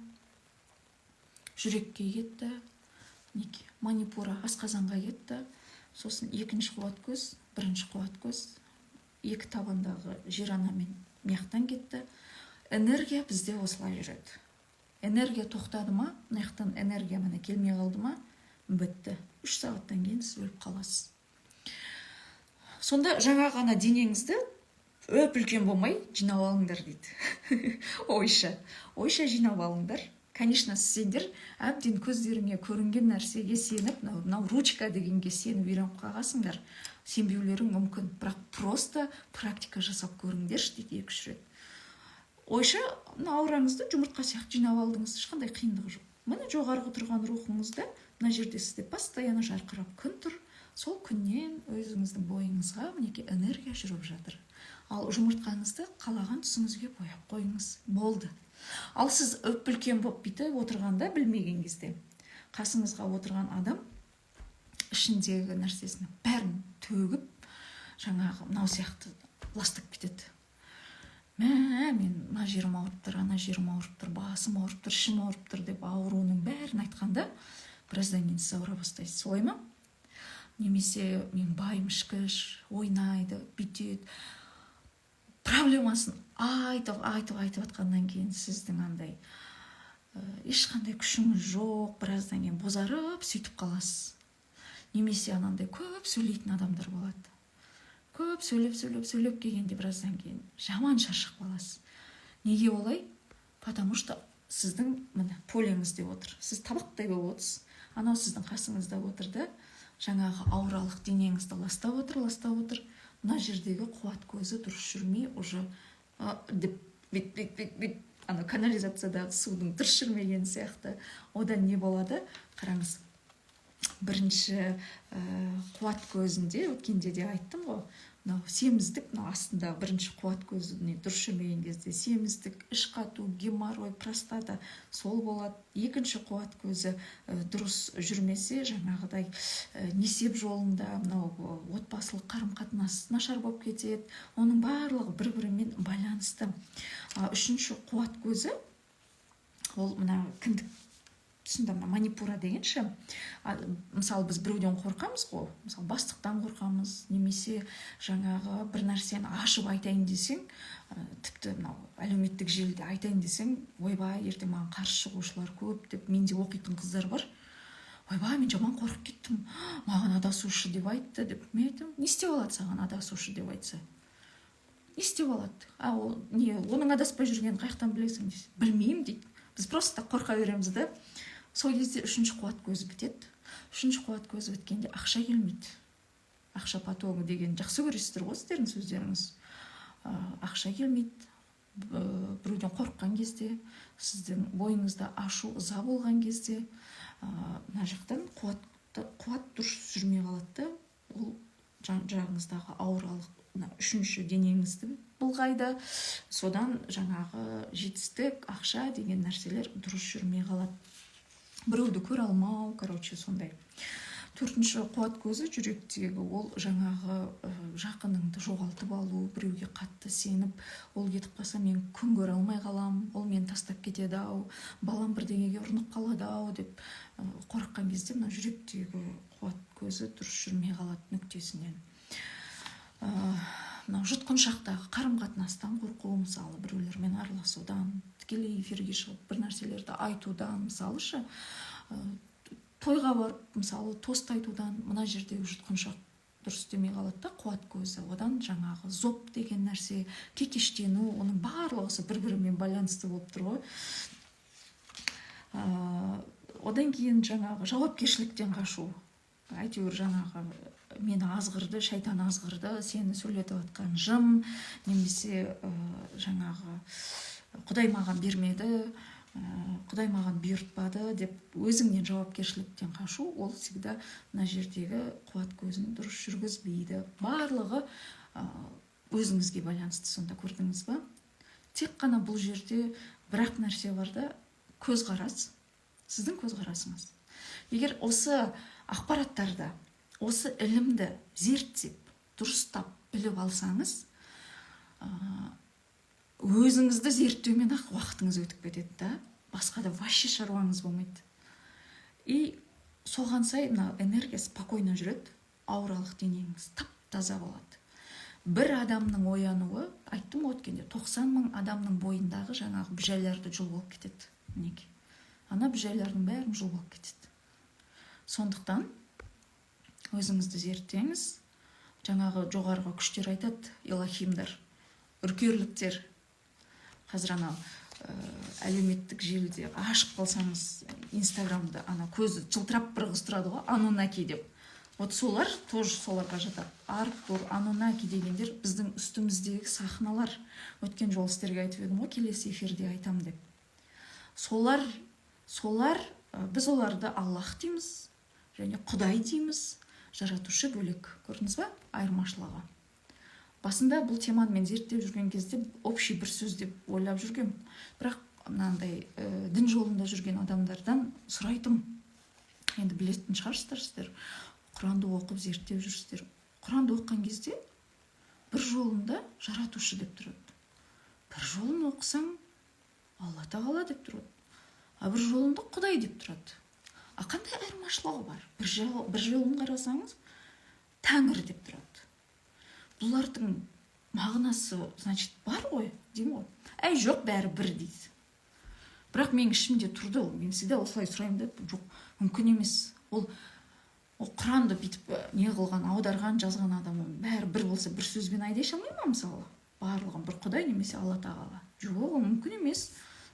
жүрекке кетті, мінеке, манипура асқазанға кетті. Сосын 2-ші қуат көз, 1-ші қуат көз, 2 табандағы жер ана мен мияқтан кетті. Энергия бізде осылай жүреді. энергия тоқтады ма, мына жақтан энергия міне келмей қалды ма, бітті. 3 сағаттан кейін сіз өліп қаласыз. Сонда жаңа ғана денеңізді өп үлкен болмай жинап алыңдар дейді. ойша жинап алыңдар. Конечно, сендер әбден көздеріңе көрінген нәрсеге сеніп, мынау ручка дегенге сеніп үйреніп қалғансыңдар. Сенбеулерің мүмкін, бірақ просто практика жасап көріңдерші дейді 2-3 рет. Ойша аураңызды жұмыртқа сияқты жинап алдыңыз, ешқандай қиындығы жоқ. Міне жоғарғы тұрған рухыңызда мына жерде сізде постоянно жарқырап күн тұр. Сол күннен өзіңіздің бойыңызға мінекей энергия жүріп жатыр. Ал жұмыртқаңызды қалаған түсіңізге бояп қойыңыз. Болды. Ал сіз өп үлкен болып бүйтіп отырғанда білмеген кезде қасыңызға отырған адам ішіндегі нәрсесін бәрін төгіп, жаңағы мынау сияқты ластап кетеді. Мен мына жерім ауырып тұр, ана жерім ауырып тұр, басым ауырып тұр, ішім ауырып тұр деп ауруының бәрін айтқанда, біраздан кейін сіз ауыра бастайсыз. Солай ма? Немесе мен байым ішкіш, ойнайды, бүйтеді. Проблемасын айтып атқаннан кейін сіздің андай ешқандай күшіңіз жоқ, біраздан кейін бозарып сөйтіп қаласыз. Немесе анандай көп сөйлейтін адамдар болады. Көп сөйлеп келгенде біраздан кейін жаман шаршап қаласыз. Неге олай? Потому что сіздің міне полеңізде отыр. Сіз табақтай болып отырсыз. Анау сіздің қасыңызда отырды. Жаңағы ауралық денеңізді ластап отыр. Мына жердегі қуат көзі дұрыс жүрмей, уже бит ана канализациядағы судың дұрыс жүрмеген сияқты. Одан не болады? Қараңыз. Бірінші қуат көзінде өткенде де айттым ғой. Семіздік астында бірінші қуат көзіне дұрыс жүрмеген кезде семіздік, іш қату, геморрой, простата сол болады. Екінші қуат көзі дұрыс жүрмесе, жаңағыдай несеп жолында отбасылық қарым-қатынас нашар болып кетеді. Оның барлығы бір-бірімен байланысты. Үшінші қуат көзі ол мына кіндік тұсында манипура дегенше, мысалы біз біреуден қорқамыз ғой, мысалы бастықтан қорқамыз, немесе жаңағы бір нәрсені ашып айтайын десең, тіпті әлеуметтік желіде айтайын десең, ойбай, ертең маған қарсы шығушылар көп деп, менде оқитын қыздар бар. Ойбай, мен жаман қорқып кеттім, маған адасушы деп айтты деп. Мен айтам, не істеп алады саған адасушы деп айтса? Не істеп алады? Оның адаспай жүргенін қаяқтан білесің дейсіз? Білмеймін дейді. Біз просто қорқа береміз да. Сол кезде үшінші қуат көзі бітеді. Үшінші қуат көзі біткенде ақша келмейді. Ақша потогы деген жақсы көресіздер ғой сіздердің сөздеріңіз. Ақша келмейді. Біреуден қорыққан кезде, сіздің бойыңызда ашу, ыза болған кезде, мына жақтан қуат дұрыс жүрмей қалады. Ол жағыңыздағы ауралық, үшінші денеңізді бұлғайды. Содан жаңағы жетістік, ақша деген нәрселер дұрыс жүрмей қалады. Біреуді көре алмау, сондай. Төртінші қуат көзі жүректегі, ол жаңағы жақыныңды жоғалтып алу, біреуге қатты сеніп, ол кетіп қалса мен күн көре алмай қалам, ол мені тастап кетеді ау, балам бірдеңеге ұрынып қалады ау деп қорыққан кезде мына жүректегі қуат көзі дұрыс жүрмей қалады нүктесінен. Мынау жұтқыншақтағы қарым-қатынастан қорқу, мысалы біреулермен араласудан, тікелей эфирге шығып бір нәрселерді айтудан, мысалы тойға барып, мысалы тост айтудан, мына жердегі жұтқыншақ дұрыс демей қалады да, қуат көзі. Одан жаңағы зоп деген нәрсе, кекештену, оның барлығы бір-бірімен байланысты болып тұр ғой. Одан кейін жаңағы жауапкершіліктен қашу. Әйтеуір жаңағы мені азғырды, шайтан азғырды, сені сөйлетіп атқан жын, немесе жаңағы Құдай маған бермеді, Құдай маған бұйыртпады деп өзіңнен жауапкершіліктен қашу, ол всегда мына жердегі қуат көзін дұрыс жүргізбейді. Барлығы өзіңізге байланысты, сонда көрдіңіз ба? Тек қана бұл жерде бірақ нәрсе бар да, көзқарас, сіздің көзқарасыңыз. Егер осы ақпараттарды, осы ілімді зерттеп, дұрыстап біліп алсаңыз, өзіңізді зерттеумен ақ уақытыңыз өтіп кетеді да, басқа да вообще шаруаңыз болмайды. И соған сай энергия спокойно жүреді, ауралық денеңіз тап-таза болады. Бір адамның оянуы, айттым өткенде, 90 000 адамның бойындағы жаңағы бүжәләрді жол болып кетеді. мінекей. Ана бір жайлардың бәрін жұлып алып кетеді. Сондықтан өзіңізді зерттеңіз. Жаңағы жоғарғы күштер айтады, илахимдар, үркерліктер. Қазір анау әлеуметтік желіде ашып қалсаңыз, инстаграмда ана көзі жылтырап бір қыз тұрады ғой, Анунаки деп. Вот солар тоже соларға жатады. Артур, Анунаки дегендер біздің үстіміздегі сахналар. Өткен жол сіздерге айтып едім ғой, келесі эфирде айтам деп. Солар біз оларды Аллах дейміз, және Құдай дейміз. Жаратушы бөлек. Көрдіңіз ба? Айырмашылығы. Басында бұл теманы мен зерттеп жүрген кезде общий бір сөз деп ойлап жүргем. Бірақ мынандай дін жолында жүрген адамдардан сұрайтым. Енді білетін шығарсыздар сіздер. Құранды оқып зерттеп жүрсіздер. Құранды оқыған кезде бір жолында жаратушы деп тұрады. Бір жолын оқысаң Алла тағала деп тұрады. А бір жолында Құдай деп тұрады. А қандай айырмашылығы бар? Бір жолын қарасаңыз Тәңір деп тұрады. Бұлардың мағынасы, значит, бар ғой, деймін ғой. Әй, жоқ, бәрі бір дейді. Бірақ мен ішімде тұрды ол. Мен всегда осылай сұраймын деп, жоқ, мүмкін емес. Ол Құранды бүйтіп не қылған, аударған, жазған адам бәрі бір болса, бір сөзбен айдай алмай ма, мысалы? Барлығын бір Құдай немесе Алла тағала. Жоқ, ол мүмкін емес.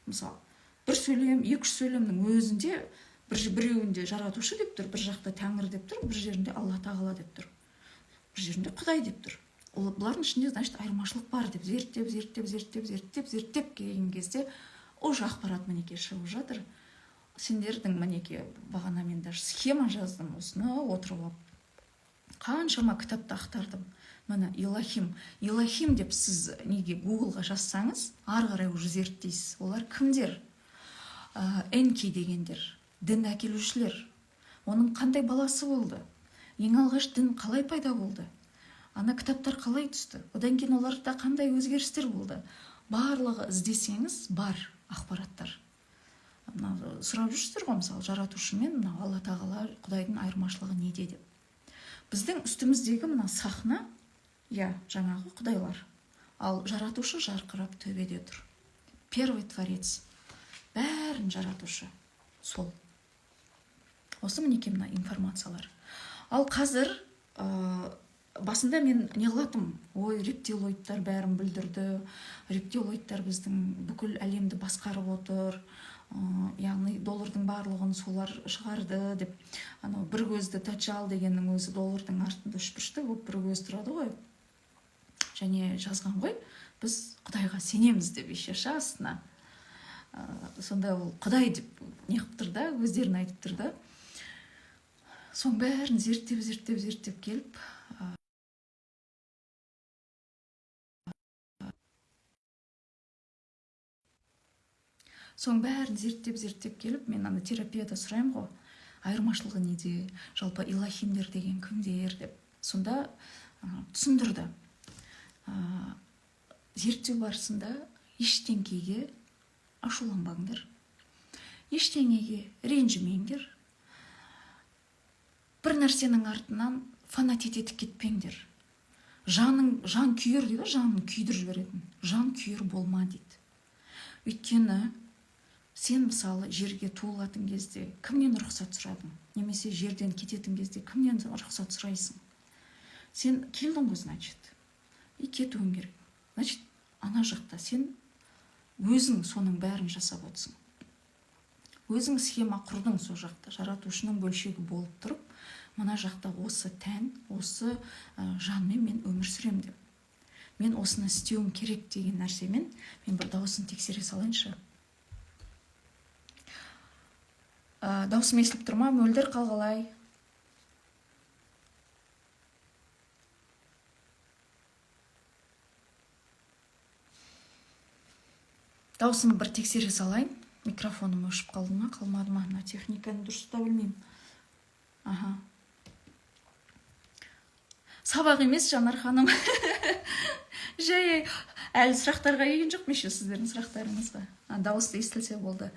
Мысалы, бір сөйлем, 2-3 сөйлемнің өзінде біреуінде жаратушы деп тұр, бір жақта Тәңір деп тұр, бір жерінде Алла тағала деп тұр, бір жерінде Құдай деп тұр. Бұлардың ішінде, значит, айырмашылық бар деп зерттеп келген кезде уже ақпарат мінекей шығып жатыр. Сендердің мінекей бағана мен даже схема жаздым, осыны отырып алып. Қаншама кітапты ақтардым. Міне илахим деп сіз неге Гуглға жазсаңыз, ары қарай уже зерттейсіз. Олар кімдер? Энки дегендер, дін әкелушілер. Оның қандай баласы болды? Ең алғаш дін қалай пайда болды? Ана кітаптар қалай түсті? Одан кейін оларда қандай өзгерістер болды? Барлығы іздесеңіз бар ақпараттар. Сұрап жүрсіздер ғой, мысалы, жаратушы мен Алла тағала, Құдайдың айырмашылығы неде деп. Біздің үстіміздегі мына сахна, жаңағы Құдайлар. Ал жаратушы жарқырап төбеде тұр. Первый творец. Бәрін жаратушы. Сол. Осы мінекей мына информациялар. Ал қазір басында мен не қылатым? Ой, рептилоидтар бәрін бүлдірді. Рептилоидтар біздің бүкіл әлемді басқарып отыр. Яғни доллардың барлығын солар шығарды деп. Бір көзді Даджал дегеннің өзі доллардың артында үшбұрышты болып бір көз тұрады ғой. Және жазған ғой, біз Құдайға сенеміз деп ешеша астына. Сонда ол Құдай деп неғып тұр да, өздерін айтып тұр да. Соның бәрін зерттеп келіп, мен ана терапияда сұраймын ғой, айырмашылығы неде, жалпы илахимдер деген кімдер деп. Сонда түсіндірді. Зерттеу барысында ештеңкеге ашуланбаңдар, ештеңеге ренжімеңдер, бір нәрсенің артынан фанатет етіп кетпеңдер. Жан күйер дейді, жанын күйдіріп жіберетін. Жан күйер болма дейді. Өйткені сен мысалы жерге туылатын кезде кімнен рұқсат сұрадың? Немесе жерден кететін кезде кімнен рұқсат сұрайсың? Сен келдің ғой, значит, и кетуің керек. Значит, ана жақта сен өзің соның бәрін жасап отырсың. Өзің схема құрдың сол жақта, жаратушының бөлшегі болып тұрып, мына жақта осы тән, осы жанмен мен өмір сүрем деп. Мен осыны істеуім керек деген нәрсемен мен бір дауысын тексере салайыншы. Даусым естіліп тұр ма? Мөлдір қалғалай. Даусымы бір тексере салайын. Микрофоным өшіп қалды ма, қалмады ма? Мына техниканы дұрыстап білмеймін. Сабақ емес, Жанар ханым. Жай әлі сұрақтарға келген жоқ меше сіздердің сұрақтарыңызға. Дауысты естілсе болды.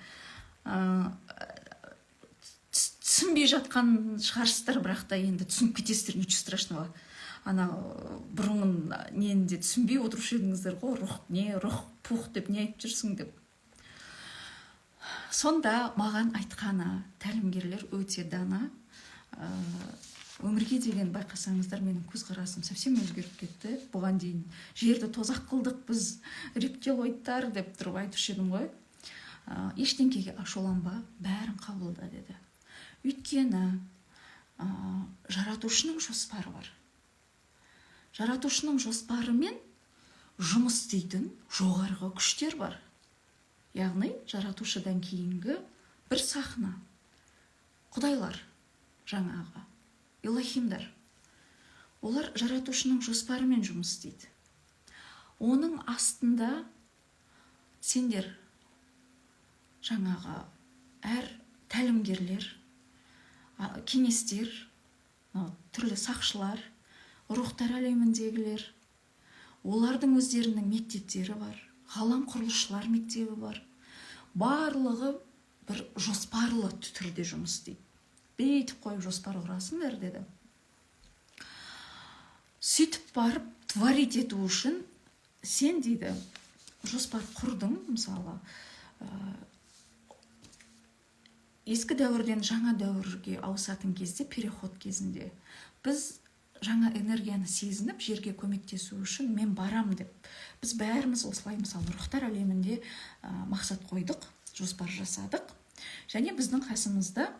Түсінбей жатқан шығарсыздар, бірақ та енді түсініп кетесіздер, ничего страшного. Бұрынғы ненде түсінбей отырушы едіңіздер ғой, рух, пух деп не айтып жүрсің деп. Сонда маған айтқаны, тәлімгерлер өте дана. Өмірге деген байқасаңыздар, менің көзқарасым совсем өзгеріп кетті. Бұған дейін жерді тозақ қылдық біз, рептилоидтар деп тұрып айтушы едім ғой. Ештеңкеге ашуланба, бәрін қабылда деді. Өйткені жаратушының жоспары бар. Жаратушының жоспарымен жұмыс істейтін жоғарғы күштер бар. Яғни жаратушыдан кейінгі бір сахна. Құдайлар, жаңағы илахимдар. Олар жаратушының жоспарымен жұмыс істейді. Оның астында сендер, жаңағы әр тәлімгерлер, кеңестер, түрлі сақшылар, рухтар әлеміндегілер, олардың өздерінің мектептері бар, ғалам құрылысшылар мектебі бар. Барлығы бір жоспарлы түрде жұмыс істейді. Бейтіп қойып жоспар құрасыңдар деді. Сөйтіп барып творить ету үшін сен дейді жоспар құрдың, мысалы ескі дәуірден жаңа дәуірге ауысатын кезде, переход кезінде біз жаңа энергияны сезініп жерге көмектесу үшін мен барам деп, біз бәріміз осылай, мысалы рухтар әлемінде мақсат қойдық, жоспар жасадық, және біздің қасымызда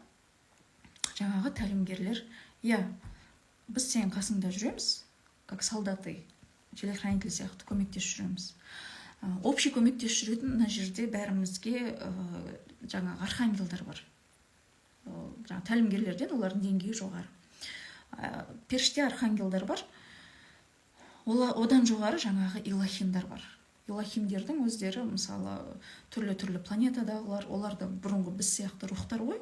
жаңағы тәлімгерлер, біз сен қасыңда жүреміз, как солдаты, телохранитель сияқты көмектесіп жүреміз. Общий көмектесіп жүретін мына жерде бәрімізге жаңағы архангелдар бар. Жаңағы тәлімгерлерден олардың деңгейі жоғары. Періште архангелдар бар. Одан жоғары жаңағы илахимдар бар. Илахимдердің өздері, мысалы, түрлі планетадағылар, оларды бұрынғы біз сияқты рухтар ғой.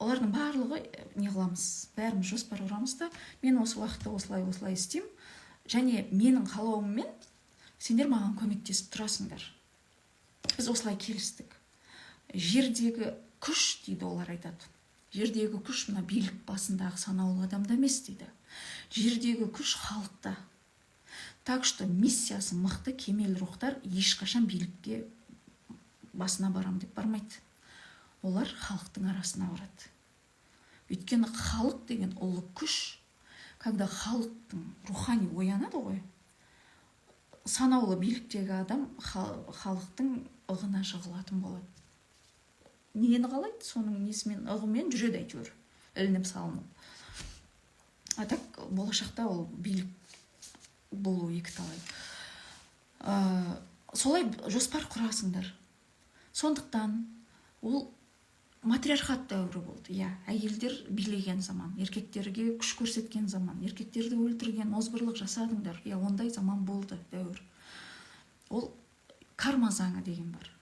Олардың барлығы не қыламыз, бәріміз жоспар құрамыз да, мен осы уақытта осылай істеймін, және менің қалауыммен сендер маған көмектесіп тұрасыңдар. Біз осылай келістік. Жердегі күш дейді, олар айтады. Жердегі күш мына билік басындағы санаулы адамда емес дейді. Жердегі күш халықта. Так что миссиясы мықты кемел рухтар ешқашан билікке басына барам деп бармайды. Олар халықтың арасына барады. Өйткені халық деген ұлы күш, когда халықтың рухани оянады ғой, санаулы биліктегі адам халықтың ығына жығылатын болады. Нені қалайды? Соның несімен, ығымен жүреді әйтеуір, ілініп салынып. Так болашақта ол билік болу екіталай. Солай жоспар құрасыңдар. Сондықтан ол матриархат дәуірі болды. Әйелдер билеген заман, еркектерге күш көрсеткен заман, еркектерді өлтірген, озбырлық жасадыңдар. Ондай заман болды дәуір. Ол карма заңы деген бар.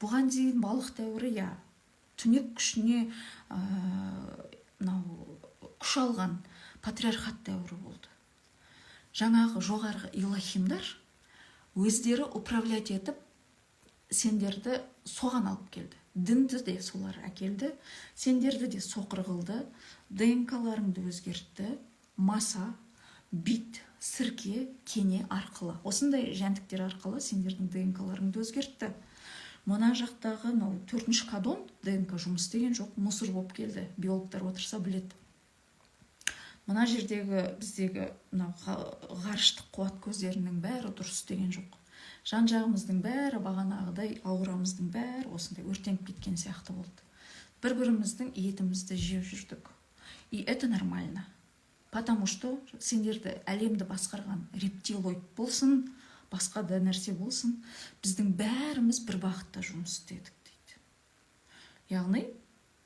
Бұған дейін балық дәуірі, түнек күшіне күш алған патриархат дәуірі болды. Жаңағы жоғарғы илахимдар өздері управлять етіп, сендерді соған алып келді. Дінді де солар әкелді, сендерді де соқыр қылды, ДНК-ларыңды өзгертті, маса, бит, сірке, кене арқылы. Осындай жәндіктер арқылы сендердің ДНК-ларыңды өзгертті. Мына жақтағы 4-ші кадон ДНК жұмыс істеген жоқ, мұсыр болып келді. Биологтар отырса біледі. Мына жердегі біздегі ғарыштық қуат көздерінің бәрі дұрыс істеген жоқ. Жан-жағымыздың бәрі бағанағыдай, аурамыздың бәрі осындай өртеніп кеткен сияқты болды. Бір-біріміздің етімізді жеп жүрдік. И это нормально. Потому что сендерді әлемді басқарған рептилоид болсын, басқа да нәрсе болсын, біздің бәріміз бір бағытта жұмыс істедік дейді. Яғни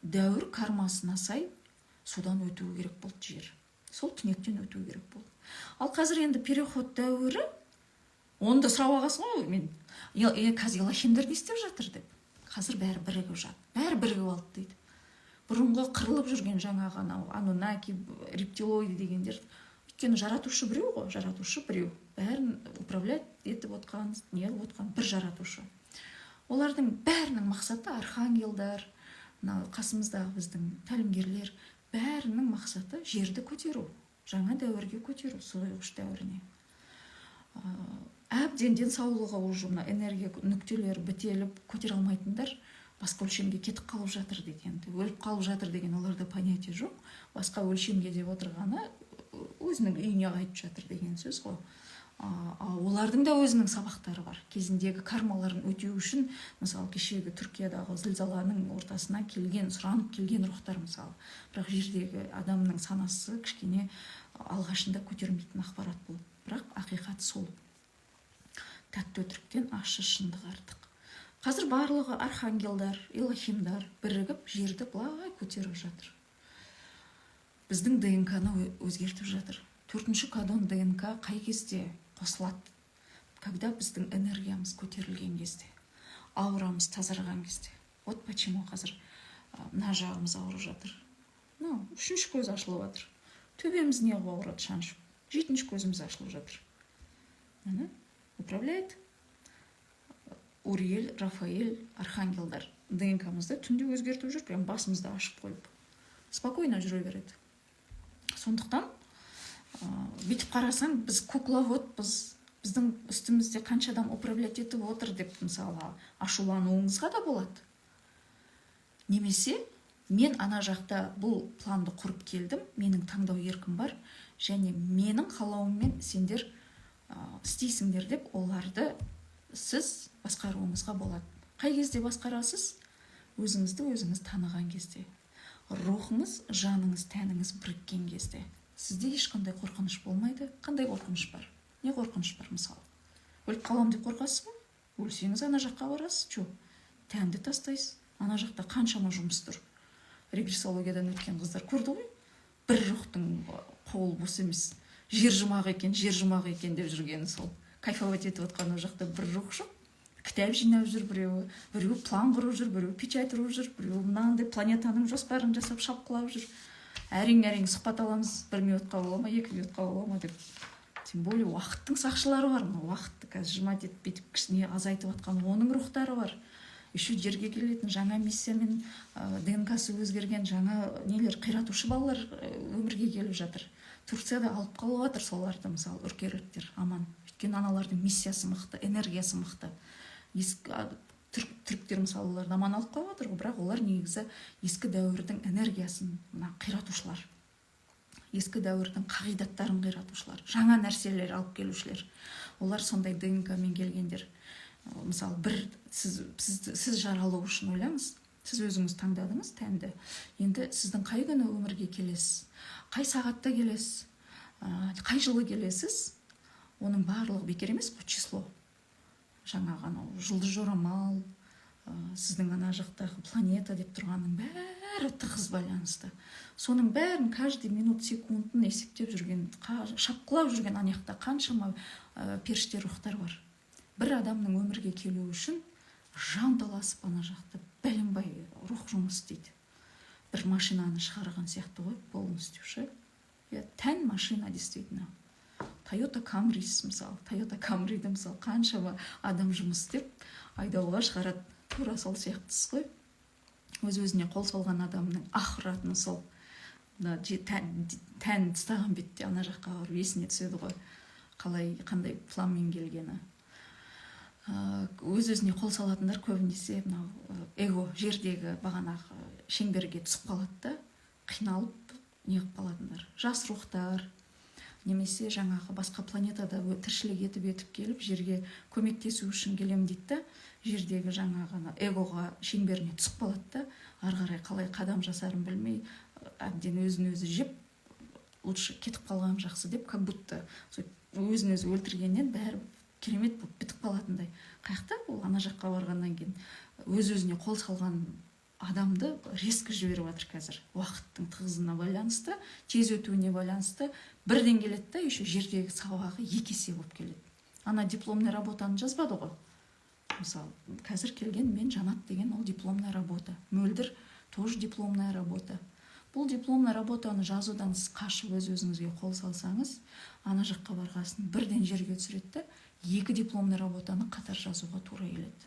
дәуір кармасына сай содан өтуі керек болды жер. Сол түнектен өтуі керек болды. Ал қазір енді переход дәуірі, онда сұрап ағасың ғой, мен қазір илахимдар не істеп жатыр деп. Қазір бәрі бірігіп жатыр, бәрі бірігіп алды дейді. Бұрынғы қырылып жүрген жаңағы анунаки, рептилоиды дегендер, өйткені жаратушы біреу ғой, жаратушы біреу. Бәрін управлять етіп отқан, неғып отқан бір жаратушы. Олардың бәрінің мақсаты архангелдар, қасымыздағы біздің тәлімгерлер, бәрінің мақсаты жерді көтеру, жаңа дәуірге көтеру, сойғыш дәуіріне. әбден денсаулығы уже мына энергия нүктелері бітеліп көтере алмайтындар басқа өлшемге кетіп қалып жатыр деген, өліп қалып жатыр деген оларда понятие жоқ. Басқа өлшемге деп отырғаны өзінің үйіне қайтып жатыр деген сөз ғой. Олардың да өзінің сабақтары бар. Кезіндегі кармаларын өтеу үшін, мысалы кешегі Түркиядағы зілзаланың ортасына келген, сұранып келген рухтар мысалы. Бірақ жердегі адамның санасы кішкене алғашында көтермейтін ақпарат бұл. Бірақ ақиқат сол. Тәтті өтіріктен ащы шындық артық. Қазір барлығы архангелдар, илахимдар бірігіп жерді былай көтеріп жатыр. Біздің ДНК-ны өзгертіп жатыр. 4-ші кодон ДНК қай кезде қосылады? Когда біздің энергиямыз көтерілген кезде, аурамыз тазарған кезде. Вот почему қазір мына жағымыз ауырып жатыр. 3-ші көз ашылып жатыр. Төбеміз неғып ауырады шаншып. 7-ші көзіміз ашылып жатыр. Управляет Уриэль, Рафаэль, архангелдар ДНК-мызды түнде өзгертіп жүр, прям басымызды ашып қойып. Спокойно жүре береді. Сондықтан бүйтіп қарасаң, біз кукловодпыз, біздің үстімізде қанша адам управлять етіп отыр деп мысалы ашулануыңызға да болады. Немесе мен ана жақта бұл планды құрып келдім, менің таңдау еркім бар, және менің қалауыммен сендер істейсіңдер деп оларды сіз басқаруыңызға болады. Қай кезде басқарасыз? Өзіңізді өзіңіз таныған кезде. Рухыңыз, жаныңыз, тәніңіз біріккен кезде. Сізде ешқандай қорқыныш болмайды. Қандай қорқыныш бар? Не қорқыныш бар мысалы? Өліп қалам деп қорқасыз ба? Өлсеңіз ана жаққа барасыз, жоқ. Тәнді тастайсыз. Ана жақта қаншама жұмыс тұр. Регрессологиядан өткен қыздар көрді ғой. Бір рухтың қолы бос емес. Жер жұмақ екен деп жүргені сол. Кайфовать етіп отқан о жақта бір рух жоқ. Кітап жинап жүр біреу план құрып жүр, біреу печать ұрып жүр, біреу мынандай планетаның жоспарын жасап шапқылап жүр. Әрең сұхбат аламыз, 1 минутқа бола ма, 2 минутқа бола ма деп. Тем более уақыттың сақшылары бар. Уақытты қазір жымат етіп бүйтіп кішкене азайтып отқан оның рухтары бар. Еще жерге келетін жаңа миссиямен ДНК-сы өзгерген жаңа нелер, қиратушы балалар өмірге келіп жатыр. Турцияда алып қалып жатыр соларды, мысалы үркерліктер аман. Өйткені аналардың миссиясы мықты, энергиясы мықты. Түріктер мысалы оларды аман алып қалып жатыр, бірақ олар негізі ескі дәуірдің энергиясын қиратушылар. Ескі дәуірдің қағидаттарын қиратушылар, жаңа нәрселер алып келушілер. Олар сондай ДНК-мен келгендер. Мысалы сіз жаралу үшін ойлаңыз. Сіз өзіңіз таңдадыңыз тәнді. Енді сіздің қай күні өмірге келесіз, қай сағатта келесіз, қай жылы келесіз, оның барлығы бекер емес қой, число. Жаңағы жұлдыз жорамал, сіздің ана жақтағы планета деп тұрғанның бәрі тығыз байланысты. Соның бәрін каждый минут секундын есептеп жүрген, шапқылап жүрген ана қаншама періште рухтар бар. Бір адамның өмірге келу үшін жанталасып ана жақта бәленбай рух жұмыс істейді. Бір машинаны шығарған сияқты ғой, полностью ше. Тән машина действительно. Toyota Camry мысалы, Toyota Camry'ді мысалы қаншама адам жұмыс істеп айдауға шығарады. Тура сол сияқтысыз ғой. Өз-өзіне қол салған адамның ақыратыны сол. Тән тастаған бетте ана жаққа барып есіне түседі ғой. Қандай планмен келгені. Өз-өзіне қол салатындар көбінесе эго жердегі бағанағы шеңберге түсіп қалады да, қиналып неғып қалатындар. Жас рухтар, немесе жаңағы басқа планетада тіршілік етіп келіп, жерге көмектесу үшін келем дейді да, жердегі жаңағы эгоға шеңберіне түсіп қалады да, ары қарай қалай қадам жасарын білмей, әбден өзін-өзі жеп, лучше кетіп қалған жақсы деп, как будто өзін-өзі өлтіргеннен бәрі керемет болып бітіп қалатындай. Қаяқта ол ана жаққа барғаннан кейін өз-өзіне қол салған адамды резко жіберіп жатыр қазір. Уақыттың тығызына байланысты, тез өтуіне байланысты бірден келеді да, еще жердегі сабағы 2 есе болып келеді. Ана дипломный работаны жазбады ғой. Мысалы, қазір келген мен Жанат деген ол дипломная работа. Мөлдір тоже дипломная работа. Бұл дипломная работаны жазудан сіз қашып өз-өзіңізге қол салсаңыз, ана жаққа барғасын бірден жерге түсіреді, 2 дипломный работаны қатар жазуға тура келеді.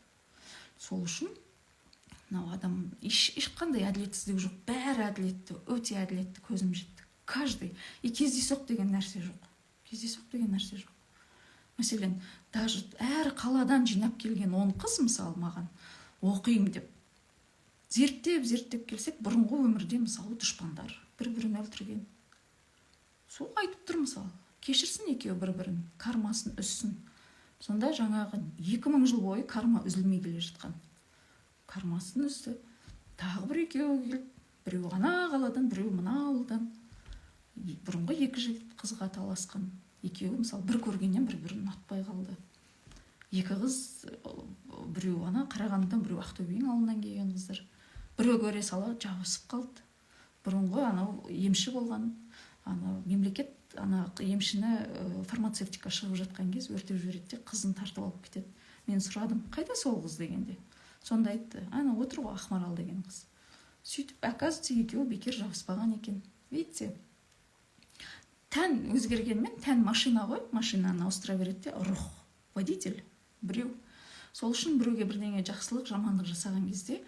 Сол үшін адам ешқандай әділетсіздік жоқ, бәрі әділетті, өте әділетті, көзім жетті. Каждый. И кездейсоқ деген нәрсе жоқ. Мәселен, даже әр қаладан жинап келген 10 қыз мысалы маған оқиым деп зерттеп келсек, бұрынғы өмірде мысалы дұшпандар бір-бірін өлтірген. Сол айтып тұр мысалы. Кешірсін екеуі бір-бірін, кармасын үзсін. Сонда жаңағы 2000 жыл бойы карма үзілмей келе жатқан. Кармасын үзді. Тағы бір екеуі келіп, біреу ана қаладан, біреу мына ауылдан. Бұрынғы екі жігіт қызға таласқан. Екеуі мысалы бір көргеннен бір-бірін ұнатпай қалды. Екі қыз, біреу ана Қарағандыдан, біреу Ақтөбенің ауылынан келген қыздар. Біреу көре сала жабысып қалды. Бұрынғы анау емші болған, мемлекет емшіні фармацевтика шығып жатқан кез өртеп жібереді де қызын тартып алып кетеді. Мен сұрадым, қайда сол қыз дегенде. Сонда айтты, ана отыр ғой Ақмарал деген қыз. Сөйтіп, оказывается, екеуі бекер жабыспаған екен. Видите? Тән өзгергенмен, тән машина ғой, машинаны ауыстыра береді де, рух, водитель, біреу. Сол үшін біреуге бірдеңе жақсылық, жамандық жасаған кезде,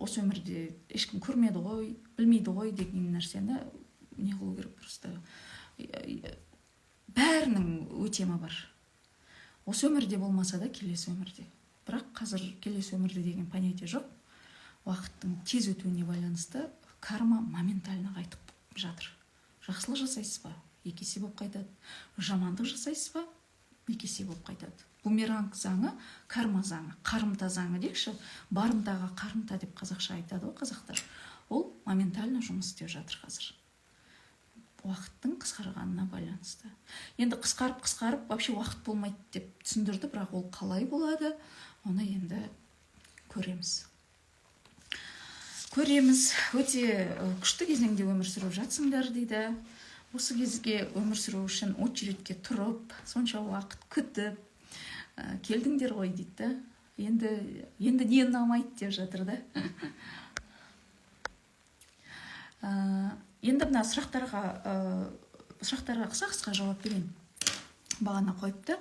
осы өмірде ешкім көрмеді ғой, білмейді ғой деген нәрсені не қылу керек просто. Бәрінің өтемі бар. Осы өмірде болмаса да келесі өмірде. Бірақ қазір келесі өмірде деген понятие жоқ. Уақыттың тез өтуіне байланысты карма моментально қайтып жатыр. Жақсылық жасайсыз ба? Екі есе болып қайтады. Жамандық жасайсыз ба? Екі есе болып қайтады. Бумеранг заңы, карма заңы, қарымта заңы дейікші. Барымтаға қарымта деп қазақша айтады ғой қазақтар. Ол моментально жұмыс істеп жатыр қазір. Уақыттың қысқарғанына байланысты. Енді қысқарып, вообще уақыт болмайды деп түсіндірді, бірақ ол қалай болады, оны енді көреміз. Өте күшті кезеңде өмір сүріп жатсыңдар дейді. Осы кезге өмір сүру үшін очередьке тұрып, сонша уақыт күтіп келдіңдер ғой дейді. Енді не ұнамайды деп жатыр да. Енді мына сұрақтарға қысқа жауап берейін. Бағана қойыпты.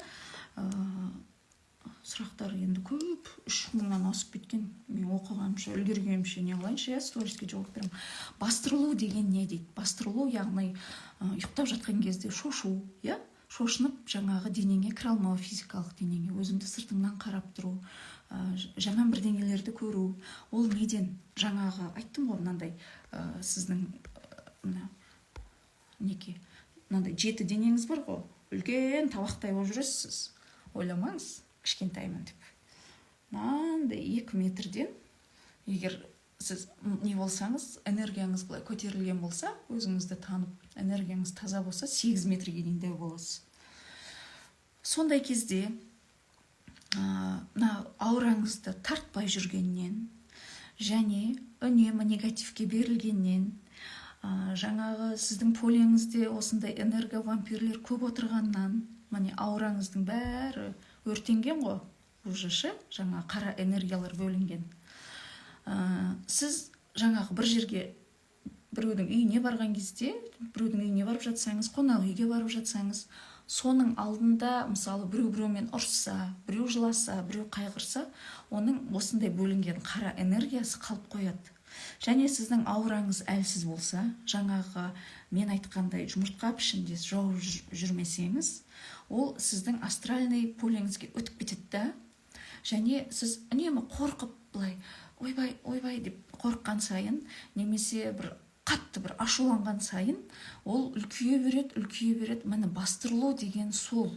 Сұрақтар енді көп, 3000-нан асып кеткен. Мен оқығанымша, үлгергенімше не қылайыншы, сториске жауап беремін. Бастырылу деген не дейді? Бастырылу, яғни ұйықтап жатқан кезде шошу, шошынып жаңағы денеңе кіре алмау, физикалық денеңе, өзіңді сыртыңнан қарап тұру, жаман бірдеңелерді көру. Ол неден? Жаңағы айттым ғой, мынандай сіздің мынандай 7 денеңіз бар ғой, үлкен табақтай болып жүресіз. Ойламаңыз, кішкентаймын деп. Мынандай 2 метрден, егер сіз не болсаңыз, энергияңыз былай көтерілген болса, өзіңізді танып, энергияңыз таза болса, 8 метрге дейін дәу боласыз. Сондай кезде аураңызды тартпай жүргеннен және үнемі негативке берілгеннен, жаңағы сіздің полеңізде осындай энерговампирлер көп отырғаннан, міне аураңыздың бәрі өртенген ғой, уже жаңа қара энергиялар бөлінген. Сіз жаңағы бір жерге, біреудің үйіне барған кезде, біреудің үйіне барып жатсаңыз, қонақ үйге барып жатсаңыз, соның алдында мысалы біреумен ұрысса, біреу жыласа, біреу қайғырса, оның осындай бөлінген қара энергиясы қалып қояды. Және сіздің аураңыз әлсіз болса, жаңағы мен айтқандай жұмыртқа пішінде жауып жүрмесеңіз, ол сіздің астральный полеңізге өтіп кетеді да. Және сіз үнемі қорқып былай, ойбай деп қорыққан сайын, немесе бір қатты бір ашуланған сайын, ол үлкейе береді. Міне бастырылу деген сол.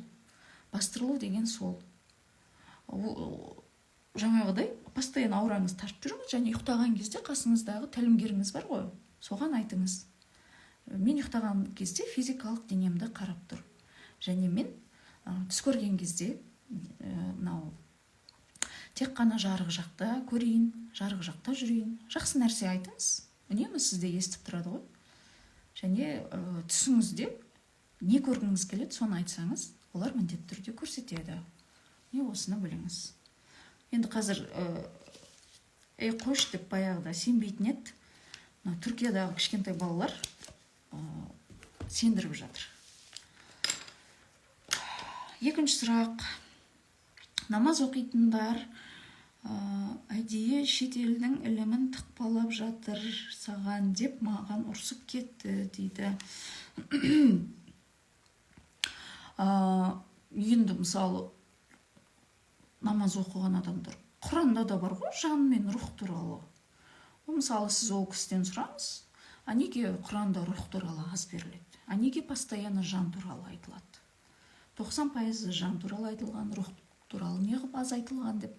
Жаңағыдай, постоянно аураңыз тартып жүріңіз, және ұйықтаған кезде қасыңыздағы тәлімгеріңіз бар ғой, соған айтыңыз. Мен ұйықтаған кезде физикалық денемді қарап тұр. Және мен түс көрген кезде тек қана жарық жақта көрейін, жарық жақта жүрейін. Жақсы нәрсе айтыңыз. Үнемі сізде естіп тұрады ғой. Және түсіңізде не көргіңіз келеді, соны айтсаңыз, олар міндетті түрде көрсетеді. Осыны біліңіз. Енді қазір қош деп баяғыда сенбейтін еді. Түркиядағы кішкентай балалар сендіріп жатыр. Екінші сұрақ. Намаз оқитындар әдейі шетелдің ілімін тықпалап жатыр саған деп маған ұрсып кетті дейді. енді мысалы намаз оқыған адамдар, Құранда да бар ғой жан мен рух туралы. Мысалы сіз ол кісіден сұраңыз, а неге Құранда рух туралы аз беріледі, а неге постоянно жан туралы айтылады, 90% жан туралы айтылған, рух туралы неғып аз айтылған деп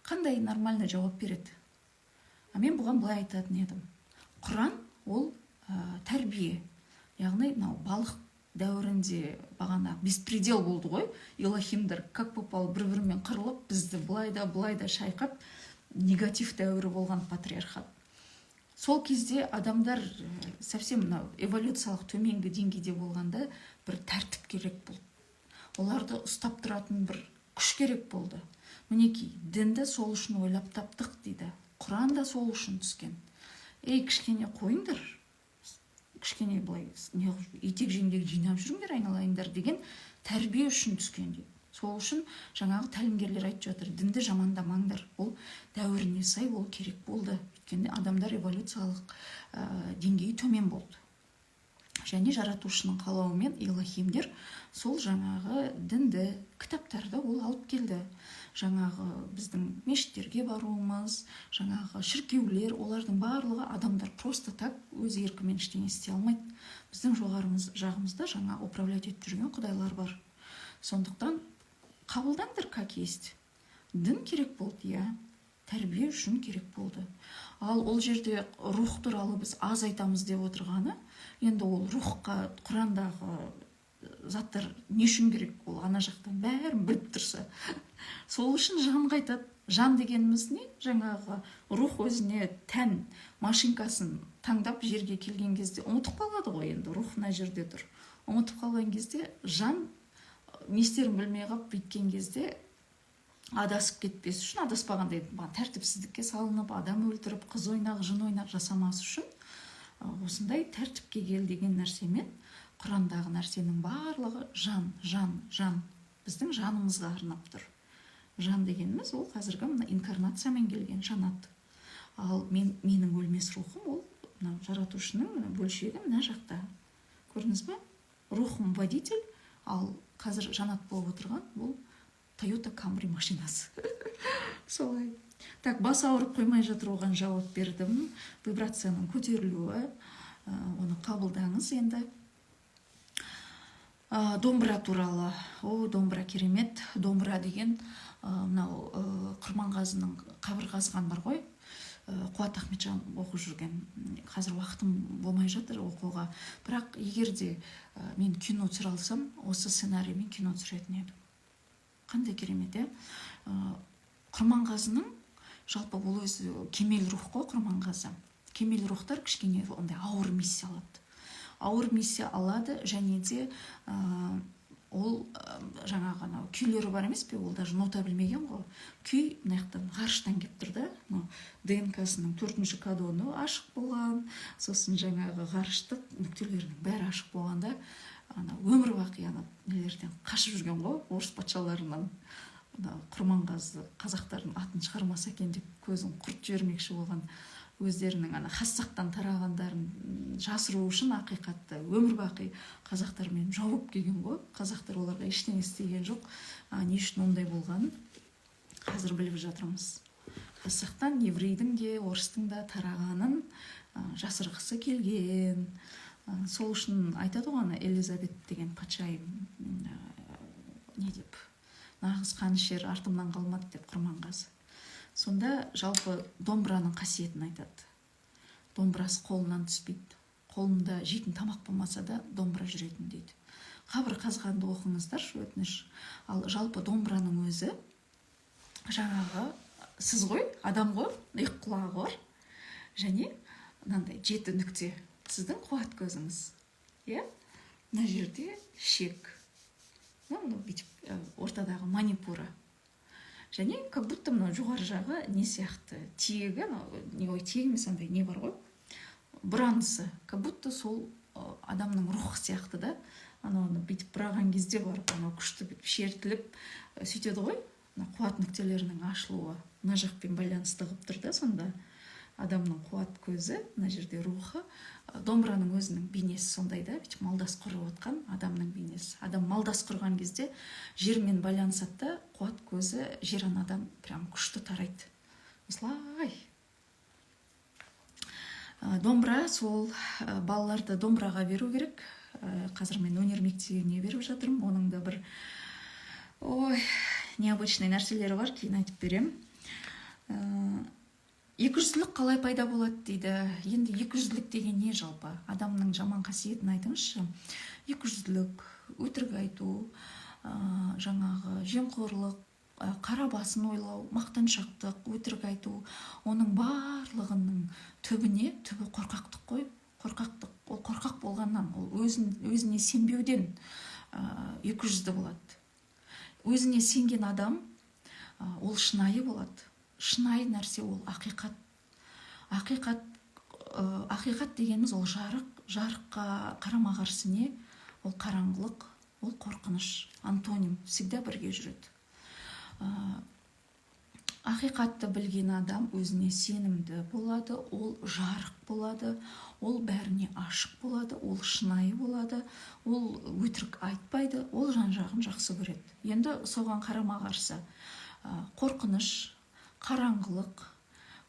қандай нормально жауап береді. А мен бұған былай айтатын едім: Құран ол тәрбие, яғни балық дәуірінде бағана беспредел болды ғой, илахимдар как попало бір-бірімен қырылып, бізді былайда шайқап, негатив дәуірі болған патриархат. Сол кезде адамдар совсем эволюциялық төменгі деңгейде болғанда бір тәртіп керек болды. Оларды ұстап тұратын бір күш керек болды. Мінекей, дінді сол үшін ойлап таптық дейді. Құран да сол үшін түскен. Кішкене қойыңдар, кішкене былай етек жеңдегі жинап жүріңдер айналайындар деген тәрбие үшін түскен дейді. Сол үшін жаңағы тәлімгерлер айтып жатыр, дінді жамандамаңдар, ол дәуіріне сай ол керек болды. Өйткені адамдар эволюциялық деңгейі төмен болды. Және жаратушының қалауымен илахимдер сол жаңағы дінді, кітаптарды ол алып келді. Жаңағы біздің мешіттерге баруымыз, жаңағы шіркеулер, олардың барлығы адамдар просто так өз еркімен ештеңе істей алмайды. Біздің жағымызда жаңа управлять етіп жүрген құдайлар бар. Сондықтан қабылдаңдар как есть. Дін керек болды, тәрбие үшін керек болды. Ал ол жерде рух туралы біз аз айтамыз деп отырғаны, енді ол рухқа Құрандағы заттар не үшін керек, ол ана жақтан бәрін біліп тұрса. Сол үшін жанға айтады. Жан дегеніміз не? Жаңағы рух өзіне тән машинкасын таңдап жерге келген кезде ұмытып қалады ғой, енді рух мына жерде тұр. Ұмытып қалған кезде жан не істерін білмей қалып, бүйткен кезде адасып кетпес үшін, адаспағандай тәртіпсіздікке салынып, адам өлтіріп, қыз ойнақ, жын ойнақ жасамас үшін осындай тәртіпке кел деген нәрсемен Құрандағы нәрсенің барлығы жан. Біздің жанымызға арнап тұр. Жан дегеніміз ол қазіргі инкарнациямен келген жанат. Ал менің өлмес рухым ол жаратушының бөлшегі мына жақта. Көрдіңіз бе? Рухым водитель, ал қазір жанат болып отырған бұл Toyota Camry машинасы. Солай. Так, бас ауырып қоймай жатыр, оған жауап бердім. Вибрацияның көтерілуі, оны қабылдаңыз енді. Домбыра туралы. Домбыра керемет. Домбыра деген мынау Құрманғазының қабырғазған бар ғой. Қуат Ахметжан оқып жүрген. Қазір уақытым болмай жатыр оқуға. Бірақ егерде мен кино түсіре алсам, осы сценариймен кино түсіретін едім. Қандай керемет, Құрманғазының жалпы бұл өзі кемел рух қой Құрманғазы. Кемел рухтар кішкене ондай ауыр миссия алады. Ауыр миссия алады, және де ол жаңағы күйлері бар емес пе, ол даже нота білмеген ғой. Күй мынаяқтан ғарыштан келіп тұр да, ДНК-сының 4-ші кодоны ашық болған, сосын жаңағы ғарыштық нүктелерінің бәрі ашық болғанда, өмір бақи нелерден қашып жүрген ғой, орыс патшаларынан. Құрманғазы қазақтардың атын шығармаса екен деп көзін құрт жібермекші болған, өздерінің хассақтан тарағандарын жасыру үшін ақиқатты өмір бақи қазақтармен жауып келген ғой. Қазақтар оларға ештеңе істеген жоқ. Не үшін ондай болғанын қазір біліп жатырмыз. Хассақтан еврейдің де орыстың да тарағанын жасырғысы келген. Сол үшін айтады ғой, Элизабет деген патшайым не деп, нағыз қанішер артымнан қалмады деп Құрманғазы. Сонда жалпы домбыраның қасиетін айтады. Домбырасы қолынан түспейді. Қолында жейтін тамақ болмаса да домбыра жүретін дейді. Қабір қазғанды оқыңыздар, өтініш. Ал жалпы домбыраның өзі жаңағы сіз ғой, адам ғой, иық құлағы бар. Және мынандай 7 нүкте сіздің қуат көзіңіз. Мына жерде шек. Ортадағы манипура. Және как будто жоғары жағы не сияқты, тиегі, тиегі емес, андай не бар ғой, бұранысы, как будто сол адамның рухы сияқты да, оны бүйтіп бұраған кезде бар, күшті шертіліп сөйтеді ғой, қуат нүктелерінің ашылуы мына жақпен байланысты қылып тұр да. Сонда адамның қуат көзі, мына жерде рухы, домбыраның өзінің бейнесі сондай да, бүйтіп малдас құрып отқан адамның бейнесі. Адам малдас құрған кезде жермен байланысады да, қуат көзі жер анадан прям күшті тарайды. Осылай. Домбыра, сол балаларды домбыраға беру керек. Қазір мен өнер мектебіне беріп жатырмын. Оның да бір необычный нәрселері бар, кейін айтып берем. Екіжүзділік қалай пайда болады дейді. Енді екіжүзділік деген не жалпы? Адамның жаман қасиетін айтыңызшы. Екіжүзділік, өтірік айту, жаңағы жемқорлық, қара басын ойлау, мақтаншақтық, өтірік айту, оның барлығының түбі қорқақтық қой. Қорқақтық, ол қорқақ болғаннан, ол өзіне сенбеуден екіжүзді болады. Өзіне сенген адам, ол шынайы болады. Шынайы нәрсе ол ақиқат. Ақиқат дегеніміз ол жарыққа қарама-қарсы не? Ол қараңғылық, ол қорқыныш, антоним, всегда бірге жүреді. Ақиқатты білген адам өзіне сенімді болады, ол жарық болады, ол бәріне ашық болады, ол шынайы болады, ол өтірік айтпайды, ол жан-жағын жақсы көреді. Енді соған қарама-қарсы қорқыныш, қараңғылық,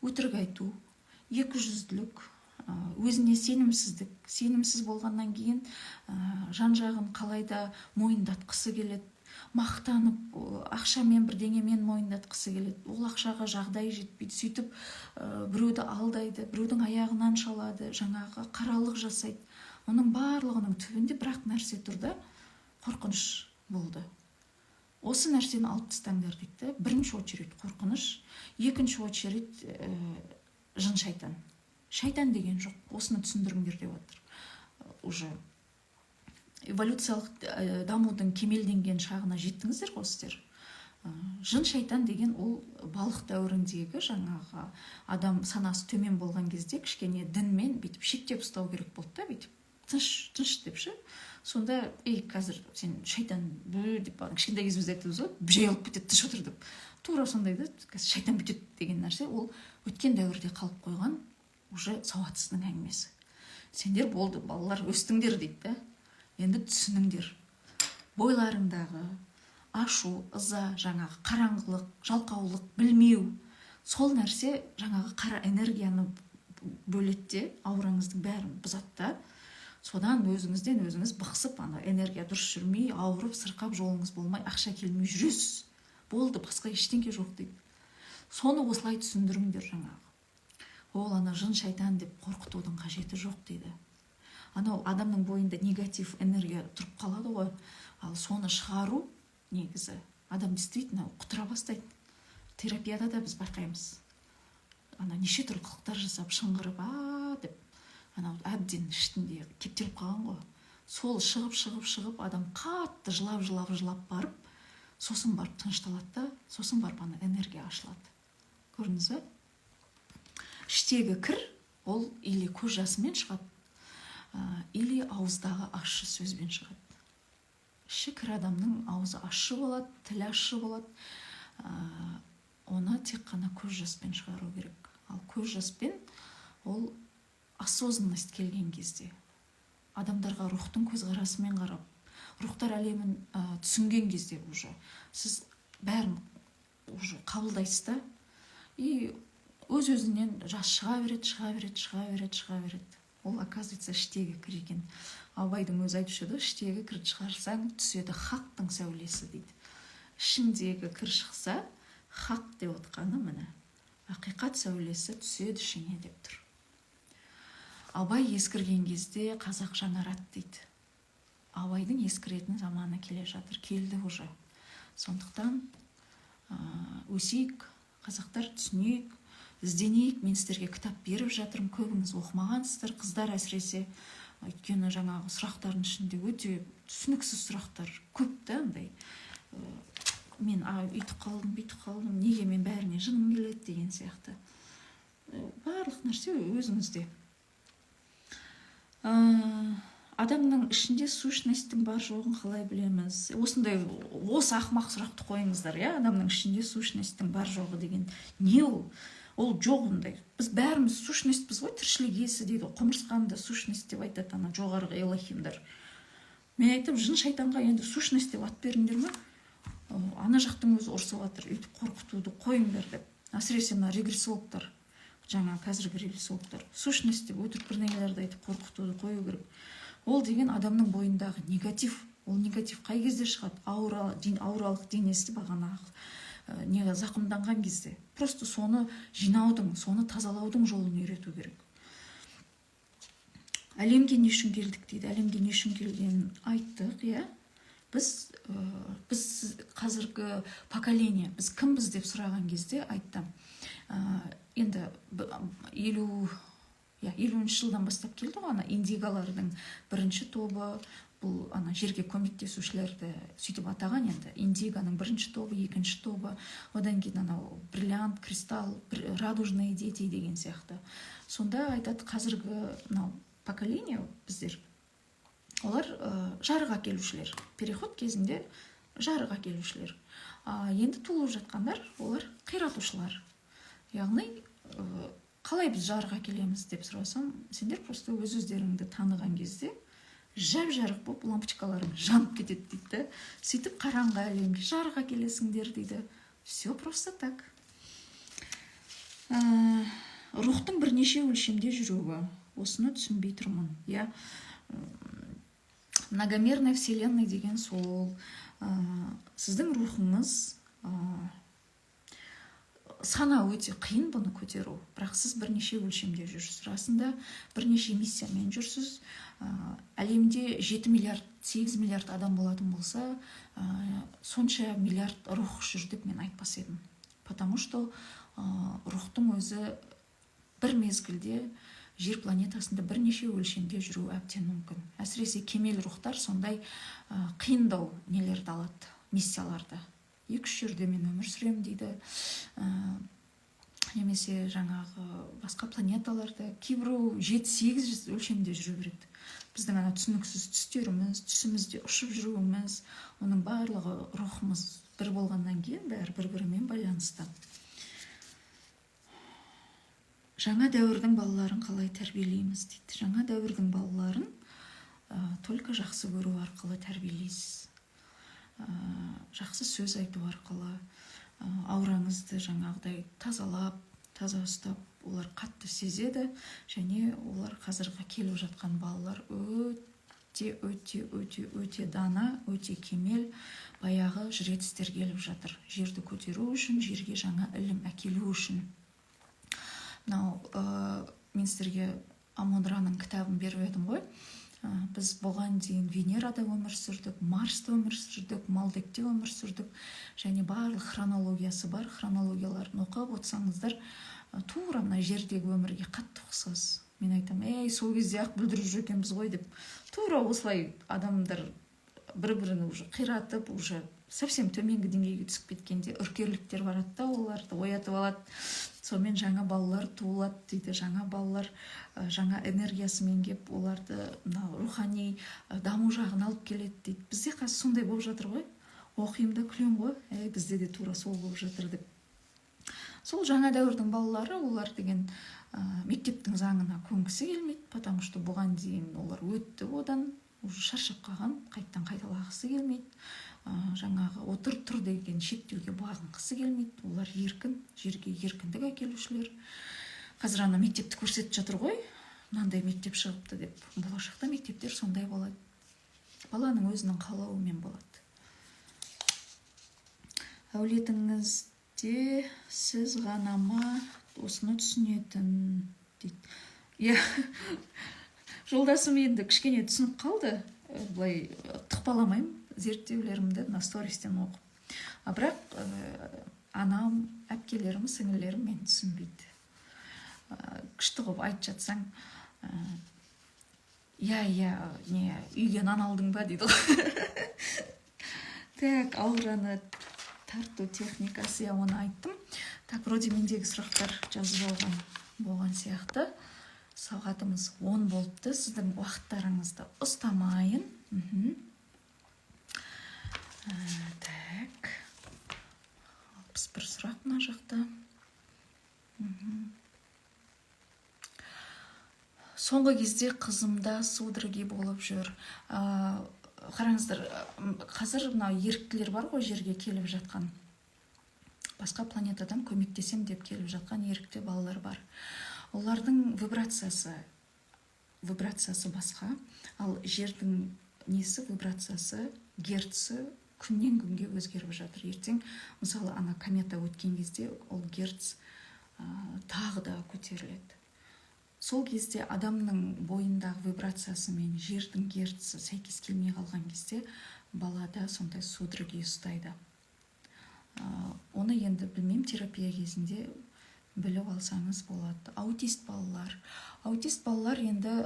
өтірік айту, екіжүзділік, өзіне сенімсіздік, сенімсіз болғаннан кейін жан-жағын қалайда мойындатқысы келеді, мақтанып, ақшамен бірдеңемен мойындатқысы келеді. Ол ақшаға жағдай жетпейді. Сөйтіп, біреуді алдайды, біреудің аяғынан шалады, жаңағы қаралық жасайды. Оның барлығының түбінде бірақ нәрсе тұрды, қорқыныш болды. Осы нәрсені алып тастаңдар дейді. Бірінші очередь қорқыныш, екінші очередь жын шайтан. Шайтан деген жоқ. Осыны түсіндіріңдер деп отыр. Уже эволюциялық дамудың кемелденген шағына жеттіңіздер ғой сіздер. Жын шайтан деген ол балық дәуіріндегі жаңағы адам санасы төмен болған кезде кішкене дінмен бүйтіп шектеп ұстау керек болды да, бүйтіп тыныш депші. Сонда қазір сен шайтан деп кішкентай кезімізде айтамыз ғой, жайылып кетеді, тыныш отыр деп. Тура сондай да, шайтан бүйтеді деген нәрсе ол өткен дәуірде қалып қойған уже сауатсыздың әңгімесі. Сендер болды, балалар өстіңдер дейді да. Енді түсініңдер. Бойларыңдағы ашу, ыза, жаңағы қараңғылық, жалқаулық, білмеу, сол нәрсе жаңағы қара энергияны бөлетте, аураңыздың бәрін бұзатта. Содан өзіңізден өзіңіз бықсып, энергия дұрыс жүрмей, ауырып, сырқап, жолыңыз болмай, ақша келмей жүресіз. Болды, басқа ештеңке жоқ дейді. Соны осылай түсіндіріңдер жаңағы. Ол жын шайтан деп қорқытудың қажеті жоқ дейді. Анау адамның бойында негатив энергия тұрып қалады ғой, ал соны шығару негізі адам действительно құтыра бастайды. Терапияда да біз байқаймыз. Неше түрлі қылықтар жасап, шыңғырып, деп, әбден іштінде кептеліп қалған ғой. Сол шығып, адам қатты жылап барып, сосын барып тынышталады да, сосын барып энергия ашылады. Көрдіңіз бе? Іштегі кір, ол или көз жасымен шығады, или ауыздағы ащы сөзбен шығады. Іші кір адамның аузы ащы болады, тілі ащы болады. Оны тек қана көз жаспен шығару керек. Ал көз жаспен ол осознанность келген кезде, адамдарға рухтың көзқарасымен қарап, рухтар әлемін түсінген кезде уже сіз бәрін уже қабылдайсыз да, и өз-өзінен жас шыға береді. Ол, оказывается, іштегі кір екен. Абайдың өзі айтушы еді, іштегі кірді шығарсаң, түседі хақтың сәулесі дейді. Ішіндегі кір шықса, хақ деп отқаны міне, ақиқат сәулесі түседі ішіне деп тұр. Абай ескірген кезде қазақ жаңарады дейді. Абайдың ескіретін заманы келе жатыр, келді уже. Сондықтан өсейік, қазақтар түсінейік, ізденейік. Мен сіздерге кітап беріп жатырмын, көбіңіз оқымағансыздар, қыздар әсіресе. Өйткені жаңағы сұрақтардың ішінде өте түсініксіз сұрақтар көп та, мен үйтіп қалдым, неге мен бәріне жыным келеді деген сияқты. Барлық нәрсе өзіңізде. Адамның ішінде сущностьтің бар жоғын қалай білеміз? Осы ақымақ сұрақты қойыңыздар, адамның ішінде сущностьтің бар жоғы деген не ол? ол жоқ ондай. Біз бәріміз сущностьпіз ғой, тіршілік иесі дейді, құмырсқаны да сущность деп айтады ана жоғарғы элохимдар. Мен айтып, жын шайтанға енді сущность деп ат беріңдер ме? Ана жақтың өзі ұрсып жатыр, өйтіп қорқытуды қойыңдар деп. Әсіресе мына регрессологтар, жаңа қазіргі регрессологтар, сущность деп өтірік бірдеңелерді айтып қорқытуды қою керек. Ол деген адамның бойындағы негатив. Ол негатив қай кезде шығады? Ауралық денесі бағана неге зақымданған кезде. Просто соны жинаудың, соны тазалаудың жолын үйрету керек. Әлемге не үшін келдік дейді. Әлемге не үшін келгенін айттық, иә. Біз қазіргі поколение, біз кімбіз деп сұраған кезде айттым. Енді 50-ші жылдан бастап келді ғой, ана индигалардың бірінші тобы, бұл ана жерге көмектесушілерді сөйтіп атаған. Енді индиганың бірінші тобы, екінші тобы, одан кейін анау бриллиант, кристалл, радужные дети деген сияқты. Сонда айтады, қазіргі поколение біздер, олар жарыға келушілер, переход кезінде жарыға келушілер. Енді туылып жатқандар, олар қиратушылар. Яғни қалай біз жарыға келеміз деп сұрасам, сендер просто өз-өздеріңді таныған кезде жап-жарық болып лампочкаларың жанып кетеді дейді. Сөйтіп қараңғы әлемге жарыға келесіңдер дейді. Все просто так. Рухтың бірнеше өлшемде жүруі. Осыны түсінбей тұрмын. Многомерная вселенная деген сол. Сіздің рухыңыз сана өте қиын бұны көтеру, бірақ сіз бірнеше өлшемде жүрсіз. Расында бірнеше миссиямен жүрсіз. Әлемде 7 миллиард, 8 миллиард адам болатын болса, сонша миллиард рух жүр деп мен айтпас едім. Потому что рухтың өзі бір мезгілде жер планетасында бірнеше өлшемде жүру әбден мүмкін. Әсіресе кемел рухтар сондай қиындау нелерді алады, миссияларды. 2-3 жерде мен өмір сүрем дейді. Немесе жаңағы басқа планеталарда кейбірі 7-8 өлшемде жүру береді. Біздің ана түсініксіз түстеріміз, түсімізде ұшып жүруіміз, оның барлығы рухымыз бір болғаннан кейін бәрі бір-бірімен байланысты. Жаңа дәуірдің балаларын қалай тәрбиелейміз дейді. Жаңа дәуірдің балаларын только жақсы көру арқылы тәрбиелейсіз. Жақсы сөз айту арқылы, аураңызды жаңағыдай тазалап, таза ұстап, олар қатты сезеді, және олар қазіргі келіп жатқан балалар өте дана, өте кемел, баяғы жүретістер келіп жатыр. Жерді көтеру үшін, жерге жаңа ілім әкелу үшін. Мен сіздерге Амон-Раның кітабын беріп едім ғой. Біз бұған дейін Венерада өмір сүрдік, Марста өмір сүрдік, Малдекте өмір сүрдік, және барлық хронологиясы бар. Хронологияларын оқып отырсаңыздар, тура мына жердегі өмірге қатты ұқсас. Мен айтам, сол кезде ақ бүлдіріп жүргенбіз ғой деп. Тура осылай адамдар бір-бірін уже қиратып, уже совсем төменгі деңгейге түсіп кеткенде үркерліктер барады да, оларды оятып алады. Сонымен жаңа балалар туылады дейді. Жаңа балалар жаңа энергиясымен кеп, оларды рухани даму жағын алып келеді дейді. Бізде қазір сондай болып жатыр ғой. Оқимын да күлем ғой. Бізде де тура сол болып жатыр деп. Сол жаңа дәуірдің балалары, олар деген мектептің заңына көнгісі келмейді, потому что бұған дейін олар өтті одан, уже шаршап қалған, қайттан қайталағысы келмейді. Жаңағы отыр тұр деген шектеуге бағынғысы келмейді. Олар еркін, жерге еркіндік әкелушілер. Қазір ана мектепті көрсетіп жатыр ғой, мынандай мектеп шығыпты деп. Болашақта мектептер сондай болады. Баланың өзінің қалауымен болады. Әулетіңізде сіз ғана ма осыны түсінетін дейді. Жолдасым енді кішкене түсініп қалды. Былай тықпаламаймын зерттеулерімді стористен оқып. Бірақ анам, әпкелерім, сіңілерім мен түсінбейді. Күшті қылып айтып жатсаң, үйге нан алдың ба дейді ғой. Так, аураны тарту техникасы, оны айттым. Так, вроде мендегі сұрақтар жазып болған сияқты. Сағатымыз 10 болыпты. Сіздің уақыттарыңызды ұстамайын. Так, 61 сұрақ мына жақта. соңғы кезде қызымда судороги болып жүр. Қараңыздар, қазір мынау еріктілер бар ғой, жерге келіп жатқан, басқа планетадан көмектесем деп келіп жатқан ерікті балалар бар. Олардың вибрациясы басқа, ал жердің вибрациясы, герці күннен күнге өзгеріп жатыр. Ертең мысалы ана комета өткен кезде ол герц тағы да көтеріледі. Сол кезде адамның бойындағы вибрациясы мен жердің герці сәйкес келмей қалған кезде балада сондай судороги ұстайды. Оны енді білмеймін, терапия кезінде біліп алсаңыз болады. Аутист балалар енді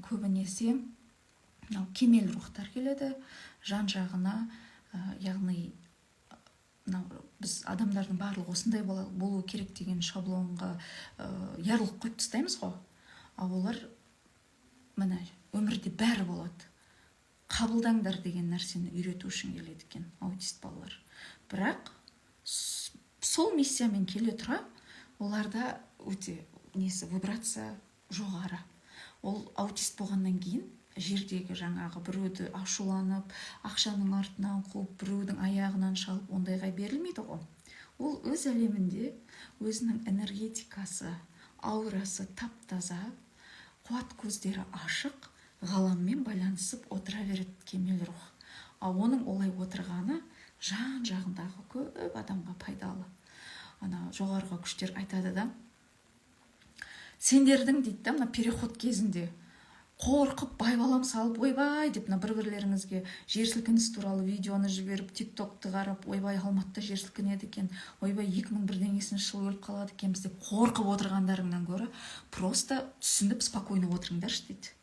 көбінесе кемел рухтар келеді жан жағына, яғни біз адамдардың барлығы осындай болу керек деген шаблонға ярлық қойып тастаймыз ғой. Ал олар міне өмірде бәрі болады. Қабылдаңдар деген нәрсені үйрету үшін келеді екен аутист балалар. Бірақ сол миссиямен келе тұра, оларда өте вибрация жоғары. Ол аутист болғаннан кейін жердегі жаңағы біреуді ашуланып, ақшаның артынан қуып, біреудің аяғынан шалып, ондайға берілмейді ғой. Ол өз әлемінде өзінің энергетикасы, аурасы тап-таза, қуат көздері ашық, ғаламмен байланысып отыра береді кемел рух. Ал оның олай отырғаны жан жағындағы көп адамға пайдалы. Ана жоғарғы күштер айтады да, сендердің дейді, мына переход кезінде қорқып байбалам салып, ойбай деп бір-бірлеріңізге жер сілкінісі туралы видеоны жіберіп, тиктокты қарап, ойбай Алматыда жер сілкінеді екен, ойбай 2001 жылы өліп қалады екенбіз деп қорқып отырғандарыңнан гөрі просто түсініп спокойно отырыңдаршы дейді.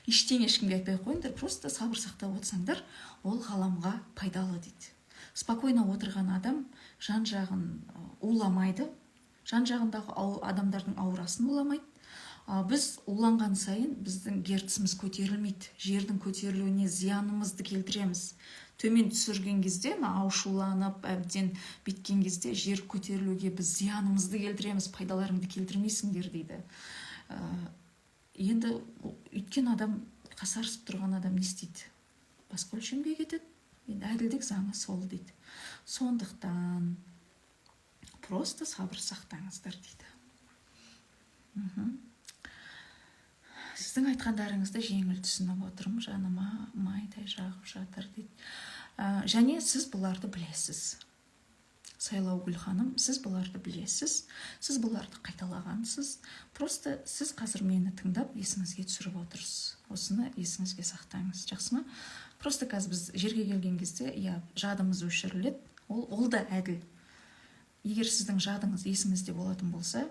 Ештеңе ешкімге айтпай қойыңдар, просто сабыр сақтап отырсаңдар, ол ғаламға пайдалы дейді. Спокойно отырған адам жан жағын уламайды, жан жағындағы адамдардың аурасын уламайды. Біз уланған сайын біздің герціміз көтерілмейді. Жердің көтерілуіне зиянымызды келтіреміз. Төмен түсірген кезде, аушуланып, әбден біткен кезде жер көтерілуге біз зиянымызды келтіреміз, пайдаларыңды келтірмейсіңдер дейді. Енді үйткен адам, қасарысып тұрған адам не істейді? Басқа өлшемге кетеді. Енді әділдік заңы сол дейді. Сондықтан просто сабыр сақтаңыздар дейді. Сіздің айтқандарыңызды жеңіл түсініп отырмын, жаныма майдай жағып жатыр дейді. Және сіз бұларды білесіз. Сайлаугүл ханым, сіз бұларды білесіз, сіз бұларды қайталағансыз. Просто сіз қазір мені тыңдап, есіңізге түсіріп отырсыз. Осыны есіңізге сақтаңыз, жақсы ма? Просто қазір біз жерге келген кезде, жадымыз өшіріледі, ол да әділ. Егер сіздің жадыңыз есіңізде болатын болса,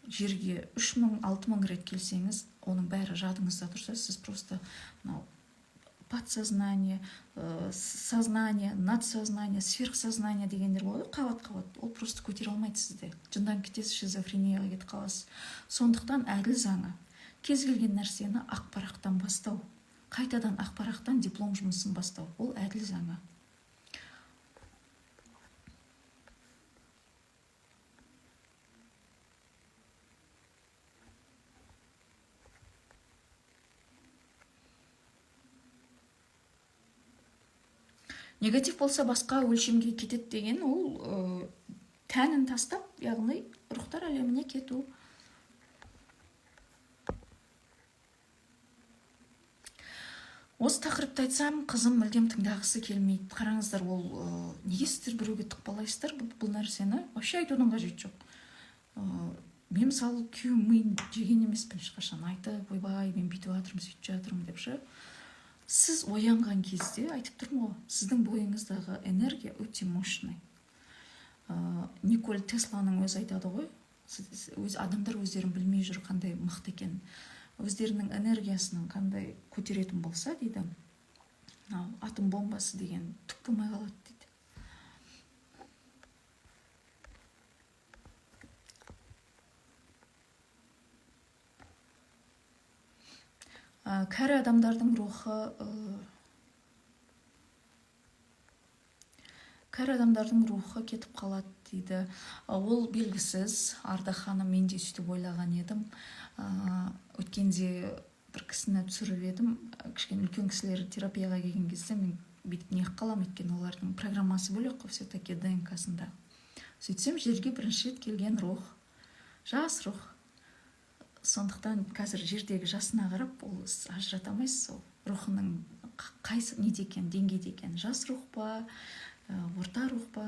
жерге 3000-6000 рет келсеңіз, оның бәрі жадыңызда тұрса, сіз просто подсознание, сознание, надсознание, сверхсознание дегендер болады, қабат-қабат. Ол просто көтере алмайды сізді. Жындан кетесіз, шизофренияға кетіп қаласыз. Сондықтан әділ заңы. Кез келген нәрсені ақпарақтан бастау, қайтадан ақпараттан диплом жұмысын бастау. Ол әділ заңы. Негатив болса басқа өлшемге кетеді деген, ол тәнін тастап, яғни рухтар әлеміне кету. Осы тақырыпты айтсам, қызым мүлдем тыңдағысы келмейді. Қараңыздар, ол неге сіздер біреуге тықпалайсыздар бұл нәрсені? Вообще айтудың қажеті жоқ. Мен мысалы күйеуім миын жеген емеспін ешқашан. Айтып, ойбай, мен бүйтіп жатырмын, сөйтіп жатырмын деп ше. Сіз оянған кезде, айтып тұрмын ғой, сіздің бойыңыздағы энергия өте мощный. Николь Тесланың өзі айтады ғой, адамдар өздерін білмей жүр қандай мықты екен. Өздерінің энергиясының қандай көтеретін болса, дейді, атом бомбасы деген түк болмай қалады дейді. Кәрі адамдардың рухы кәрі адамдардың рухы кетіп қалады дейді. Ол белгісіз. Ардақ ханым, мен де сөйтіп ойлаған едім. Өткенде бір кісіні түсіріп едім. Кішкене үлкен кісілер терапияға келген кезде мен бүйтіп неғып қаламын, өйткені олардың программасы бөлек қой, все-таки ДНК-сында. Сөйтсем, жерге бірінші рет келген рух, жас рух. Сондықтан қазір жердегі жасына қарап, ол ажырата алмайсыз, ол рухының қайсы неде екен, деңгейде екен. Жас рух па, орта рух па.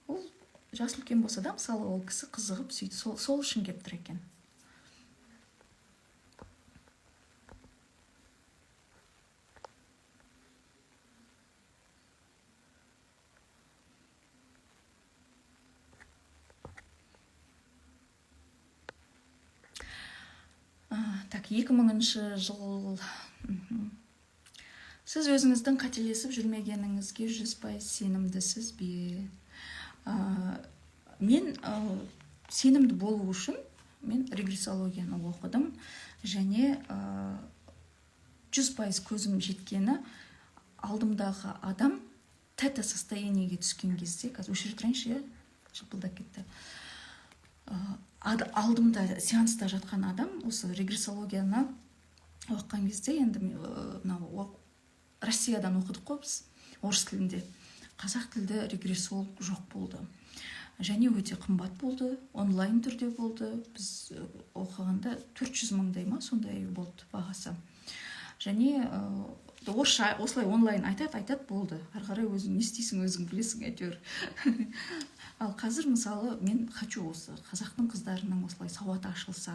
Ол жас үлкен болса да, мысалы, ол кісі қызығып сөйтіп сол үшін келіп тұр екен. Так, 2000 жыл. Сіз өзіңіздің қателесіп жүрмегеніңізге 100% сенімдісіз бе? Мен сенімді болу үшін мен регрессологияны оқыдым, және 100% көзім жеткені, алдымдағы адам тета состояниеге түскен кезде, қазір өшіріп тұрайыншы, жыпылдап кетті. Алдымда сеанста жатқан адам, осы регрессологияны оқыған кезде, енді Россиядан оқыдық қой біз, орыс тілінде. Қазақ тілді регрессолог жоқ болды. Және өте қымбат болды, онлайн түрде болды. Біз оқығанда 400 мыңдай ма, сондай болды бағасы. Және орысша осылай онлайн айтады болды. Ары-қарай өзің не істейсің, өзің білесің әйтеуір. Ал қазір, мысалы, мен хочу осы қазақтың қыздарының осылай сауаты ашылса,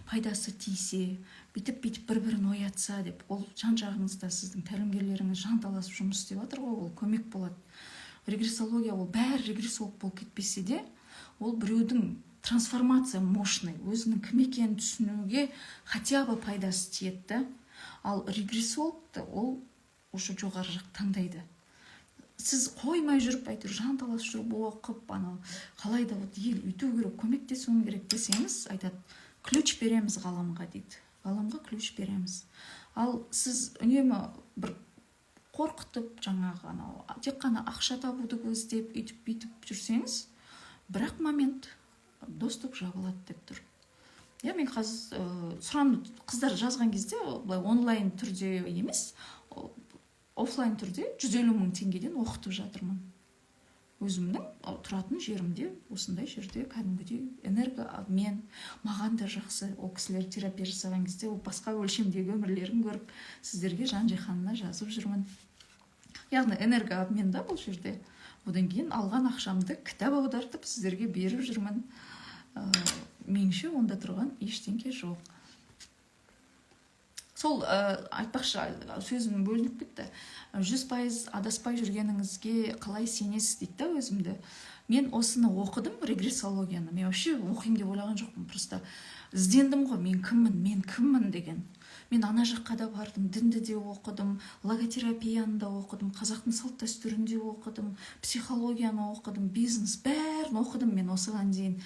пайдасы тисе, бүйтіп бір-бірін оятса деп, ол жан-жағыңызда сіздің тәлімгерлеріңіз жанталасып жұмыс істеп жатыр ғой, ол көмек болады. Регрессология, ол бәрі регрессолог болып кетпесе де, ол біреудің трансформация мощный, өзінің кім екенін түсінуге хотя бы пайдасы тиеді. Ал регрессологты ол уже жоғары жақ таңдайды. Сіз қоймай жүріп, әйтеуір жанталасып жүріп оқып, қалайда ел үйту керек, көмектесуім керек десеңіз, айтады, ключ береміз ғаламға дейді. Ғаламға ключ береміз. Ал сіз үнемі бір қорқытып, жаңағы тек қана ақша табуды көздеп, үйтіп жүрсеңіз, бірақ момент доступ жабылады деп тұр. Мен қазір сұранып қыздар жазған кезде, онлайн түрде емес, офлайн түрде 150 мың теңгеден оқытып жатырмын. Өзімнің тұратын жерімде, осындай жерде кәдімгідей энергообмен, маған да жақсы. Ол кісілер терапия жасаған кезде, ол басқа өлшемдегі өмірлерін көріп, сіздерге жан-жиһанына жазып жүрмін. Яғни энергообмен да бұл жерде. Одан кейін алған ақшамды кітап аудартып сіздерге беріп жүрмін. Меніңше онда тұрған ештеңе жоқ. Сол айтпақшы, сөзім бөлініп кетті. 100% адаспай жүргеніңізге қалай сенесіз дейді да өзімді. Мен осыны оқыдым, регрессологияны. Мен вообще оқимын деп ойлаған жоқпын. Просто іздендім ғой, мен кіммін деген. Мен ана жаққа да бардым, дінді де оқыдым, логотерапияны да оқыдым, қазақтың салт дәстүрін де оқыдым, психологияны оқыдым, бизнес, бәрін оқыдым мен осыған дейін.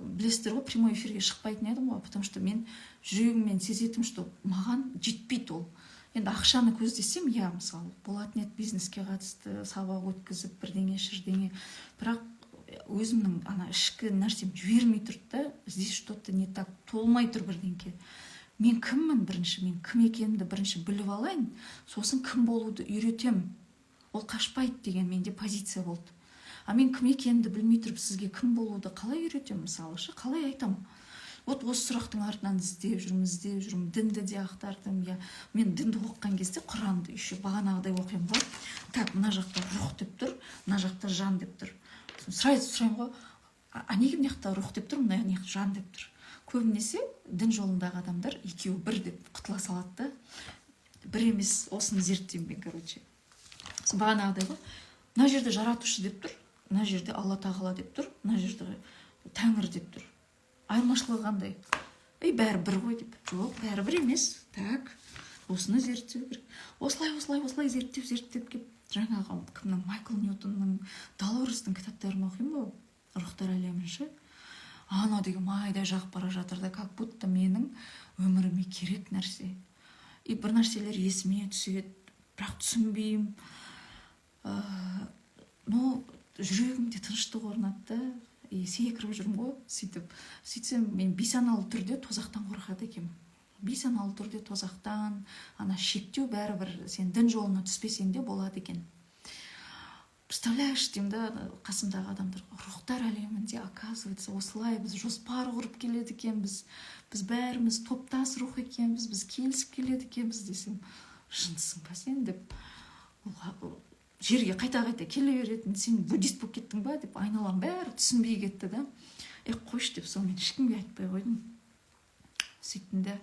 Білесіздер ғой, прямой эфирге шықпайтын едім ғой, потому что мен жүрегіммен сезетім, что маған жетпейді ол. Енді ақшаны көздесем, мысалы, болатын еді бизнеске қатысты сабақ өткізіп, бірдеңе шірдеңе, бірақ өзімнің ішкі нәрсем жібермей тұрды да, здесь что-то не так, толмай тұр бірдеңке. Мен кіммін бірінші, мен кім екенімді бірінші біліп алайын, сосын кім болуды үйретем. Ол қашпайды деген менде позиция болды. Мен кім екенімді білмей тұрып, сізге кім болуды қалай үйретем, мысалы, қалай айтам? Осы сұрақтың артынан іздеп жүрмін, дінді де ақтардым. Мен дінді оқыған кезде Құранды еще бағанағыдай оқимын ғой. Так, мына жақта рух деп тұр, мына жақта жан деп тұр. Сұраймын ғой, неге мына жақта рух деп тұр, мына жақта жан деп тұр. Көбінесе дін жолындағы адамдар екеуі бір деп құтыла салады да. Бір емес, осыны зерттеймін мен, короче. Бағанағыдай ғой, мына жерде жаратушы деп тұр, мына жерде Алла тағала деп тұр, мына жерде Тәңір деп тұр. Айырмашылығы қандай? Бәрі бір ғой деп. Жоқ, бәрі бір емес. Так, осыны зерттеу керек. Осылай зерттеп кеп, жаңағы кімнің, Майкл Ньютонның, Долорестің кітаптарын оқимын ғой, рухтар әлемінші. Ана деген майдай жағып бара жатыр да, как будто менің өміріме керек нәрсе. Бір нәрселер есіме түседі, бірақ түсінбеймін. жүрегімде тыныштық орнады да, секіріп жүрмін ғой. Сөйтсем мен бейсаналы түрде тозақтан қорқады екенмін. Бейсаналы түрде тозақтан, ана шектеу бәрібір сен дін жолына түспесең де болады екен. Представляешь, деймін да, қасымдағы адамдар, рухтар әлемінде, оказывается, осылай біз жоспар құрып келеді екенбіз, біз бәріміз топтас рух екенбіз, біз келісіп келеді екенбіз десем, жынсың ба сен деп, жерге қайта-қайта келе беретін, сен буддист болып кеттің ба деп, айналам бәрі түсінбей кетті да. Қойшы деп, сол мен ешкімге айтпай қойдым. Сөйттім де,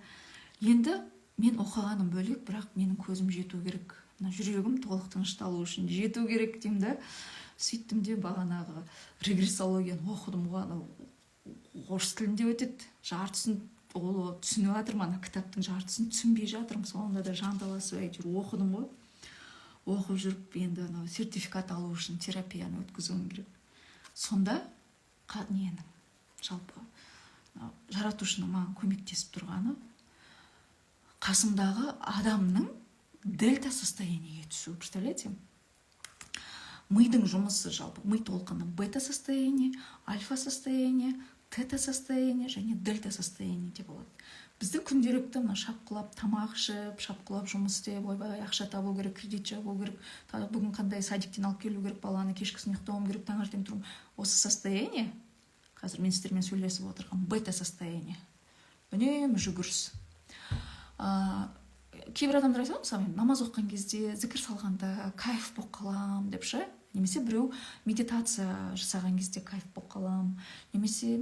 енді мен оқығаным бөлек, бірақ менің көзім жету керек. Жүрегім толық тынышталу үшін жету керек деймін да. Сөйттім де, бағанағы регрессологияны оқыдым ғой, орыс тілінде өтеді. Жартысын түсініп жатырмын, кітаптың жартысын түсінбей жатырмын. Соңында да жанталасып әйтеуір оқыдым ғой. Оқып жүріп, енді сертификат алу үшін терапияны өткізуім керек. Сонда жалпы жаратушының маған көмектесіп тұрғаны қасымдағы адамның дельта состояниеге түсу. Представляете? Мидың жұмысы жалпы, ми толқыны бета состояние, альфа состояние, тета состояние және дельта состояние деп болады. Бізді күнделікті шапқылап тамақ ішіп, шапқылап жұмыс істеп, ойбай ақша табу керек, кредит жабу керек, бүгін қандай садиктен алып келу керек баланы, кешкісін ұйықтауым керек, таңертең тұрмын. Осы состояние, қазір мен сіздермен сөйлесіп отырған бета состояние. Үнемі жүгіріс. Кейбір адамдар айтады, мысалы, намаз оқыған кезде, зікір салғанда кайф болып қалам деп ше, немесе біреу медитация жасаған кезде кайф болып қалам, немесе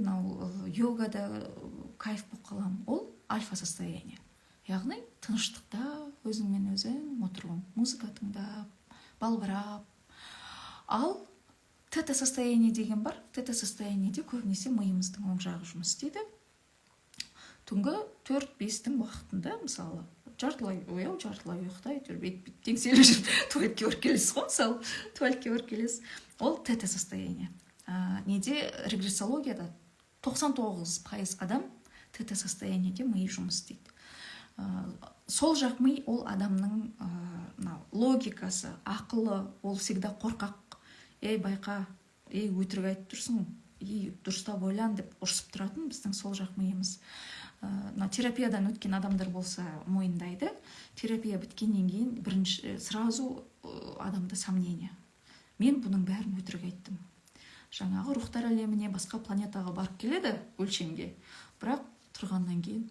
йогада кайф болып қалам. Ол альфа состояние. Яғни тыныштықта өзіңмен өзің отыруың, музыка тыңдап, балбырап. Ал тета состояние деген бар. Тета состояниеде көбінесе миымыздың оң жағы жұмыс істейді. Түнгі 4-5-тің уақытында, мысалы, жартылай ояу, жартылай ұйықта, бет-бет теңселіп жүріп, туалетке барып келесіз ғой, мысалы, туалетке барып келесіз. Ол тета состояние. Неде регрессологияда 99% адам тета состояниеде миы жұмыс істейді. Сол жақ ми ол адамның логикасы, ақылы, ол всегда қорқақ. Байқа, өтірік айтып тұрсың, дұрыстап ойлан деп ұрсып тұратын біздің сол жақ миымыз. Терапиядан өткен адамдар болса мойындайды. Терапия біткеннен кейін бірінші сразу адамда сомнение. Мен бұның бәрін өтірік айттым. Жаңағы рухтар әлеміне, басқа планетаға барып келеді өлшемге. Бірақ тұрғаннан кейін,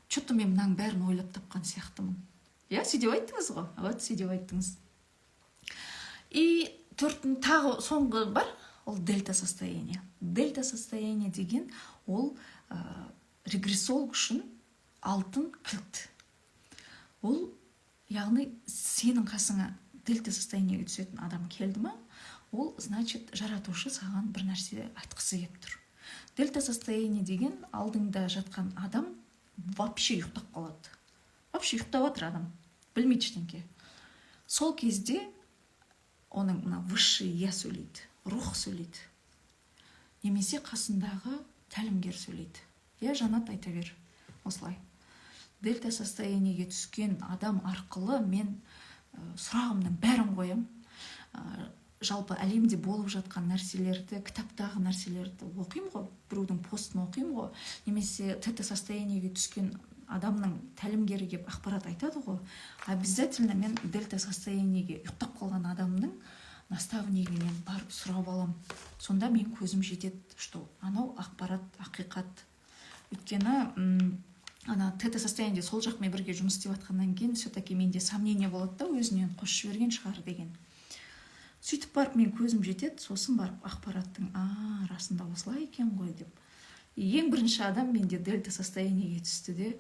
что-то мен мынаның бәрін ойлап тапқан сияқтымын. Сөйтіп айттыңыз ғой? Сөйтіп айттыңыз. И тағы соңғы бар, ол дельта состояние. Дельта состояние деген ол регрессолог үшін алтын кілт. Ол, яғни сенің қасыңа дельта состояниеге түсетін адам келді ма, ол, значит, жаратушы саған бір нәрсе айтқысы келіп тұр. Дельта состояние деген алдыңда жатқан адам вообще ұйықтап қалады. Вообще ұйықтап отыр адам, білмейді ештеңке. Сол кезде оның высший я сөйлейді, рух сөйлейді. Немесе қасындағы тәлімгер сөйлейді. Жанат айта бер, осылай. Дельта состояниеге түскен адам арқылы мен сұрағымның бәрін қоям. Жалпы әлемде болып жатқан нәрселерді, кітаптағы нәрселерді оқимын ғой, біреудің постын оқимын ғой, немесе тета состояниеге түскен адамның тәлімгері келіп ақпарат айтады ғой, обязательно мен дельта состояниеге ұйықтап қалған адамның наставнигінен барып сұрап алам. Сонда мен көзім жетеді, что анау ақпарат, ақиқат. Өйткені тета состояниеде сол жақмен бірге жұмыс істеп жатқаннан кейін все-таки менде сомнение болады да, өзінен қосып жіберген шығар деген. Сөйтіп барып мен көзім жетеді, сосын барып ақпараттың, расында осылай екен ғой деп. Ең бірінші адам менде дельта состояниеге түсті де,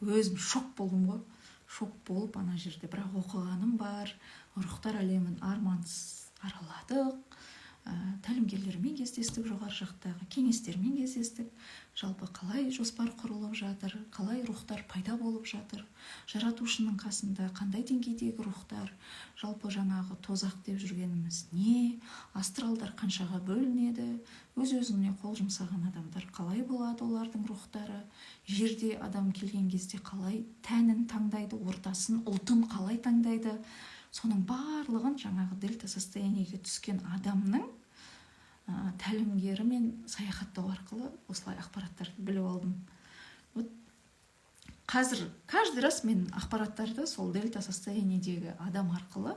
өзім шок болдым ғой. Шок болып ана жерде, бірақ оқығаным бар, рухтар әлемін армансыз араладық, тәлімгерлермен кездестік, жоғары жақтағы кеңестермен кездестік. Жалпы қалай жоспар құрылып жатыр, қалай рухтар пайда болып жатыр, жаратушының қасында қандай деңгейдегі рухтар, жалпы жаңағы тозақ деп жүргеніміз не, астралдар қаншаға бөлінеді, өз-өзіне қол жұмсаған адамдар қалай болады, олардың рухтары, жерде адам келген кезде қалай тәнін таңдайды, ортасын, ұлтын қалай таңдайды. Соның барлығын жаңағы дельта состояниеге түскен адамның тәлімгері мен саяхаттау арқылы осылай ақпараттарды біліп алдым. Вот қазір каждый раз мен ақпараттарды сол дельта состояниедегі адам арқылы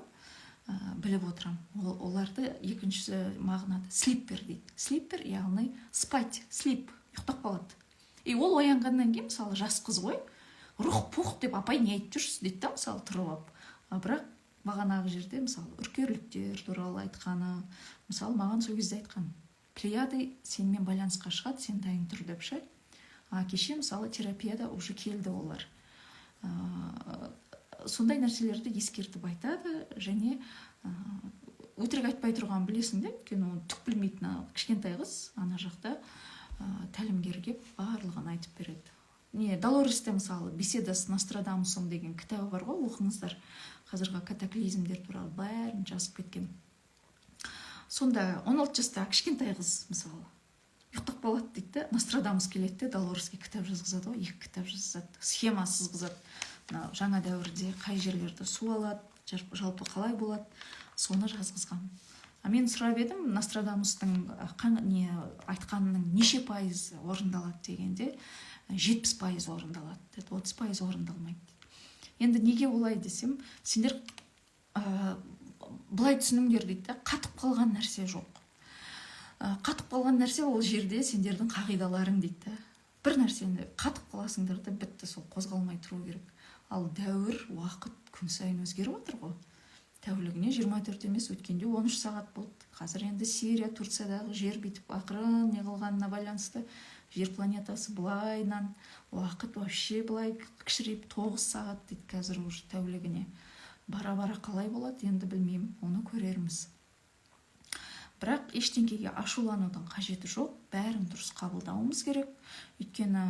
біліп отырам. Оларды екінші мағынада слиппер дейді. Слиппер яғни спать, слип, ұйықтап қалады. И ол оянғаннан кейін, мысалы, жас қыз ғой, рух пух деп апай не айтып жүрсіз дейді да, мысалы, тұрып алып. Бірақ бағанағы жерде, мысалы, үркерліктер туралы айтқаны, мысалы, маған сол кезде айтқан, Плеяды сенімен байланысқа шығады, сен дайын тұр деп ше. Кеше, мысалы, терапияда уже келді олар. Сондай нәрселерді ескертіп айтады, және өтірік айтпай тұрған білесің де, өйткені оны түк білмейтін кішкентай қыз ана жақта тәлімгер келіп барлығын айтып береді. Долоресте, мысалы, беседа с Нострадамусом деген кітабы бар ғой, оқыңыздар. Қазіргі катаклизмдер туралы бәрін жазып кеткен. Сонда 16 жаста кішкентай қыз, мысалы, ұйықтап қалады дейді да, Нострадамус келеді де Долореске кітап жазғызады ғой, 2 кітап жазғызады, схема сызғызады. Жаңа дәуірде қай жерлерді су алады, жалпы қалай болады, соны жазғызған. Мен сұрап едім, Нострадамустың айтқанының неше пайыз орындалады дегенде, 70% орындалады, 30% орындалмайды. Енді неге олай десем, сендер былай түсініңдер дейді, қатып қалған нәрсе жоқ. Қатып қалған нәрсе ол жерде сендердің қағидаларың дейді. Бір нәрсені қатып қаласыңдар да бітті, сол қозғалмай тұру керек. Ал дәуір, уақыт күн сайын өзгеріп отыр ғой. Тәулігіне 24 емес, өткенде 13 сағат болды. Қазір енді Сирия, Турциядағы жер битіп ақырын не қылғанына байланысты жер планетасы былайнан, уақыт вообще былай кішірейіп 9 сағат дейді қазір уже тәулігіне. Бара-бара қалай болады, енді білмеймін, оны көрерміз. Бірақ ештеңкеге ашуланудың қажеті жоқ, бәрін дұрыс қабылдауымыз керек. Өйткені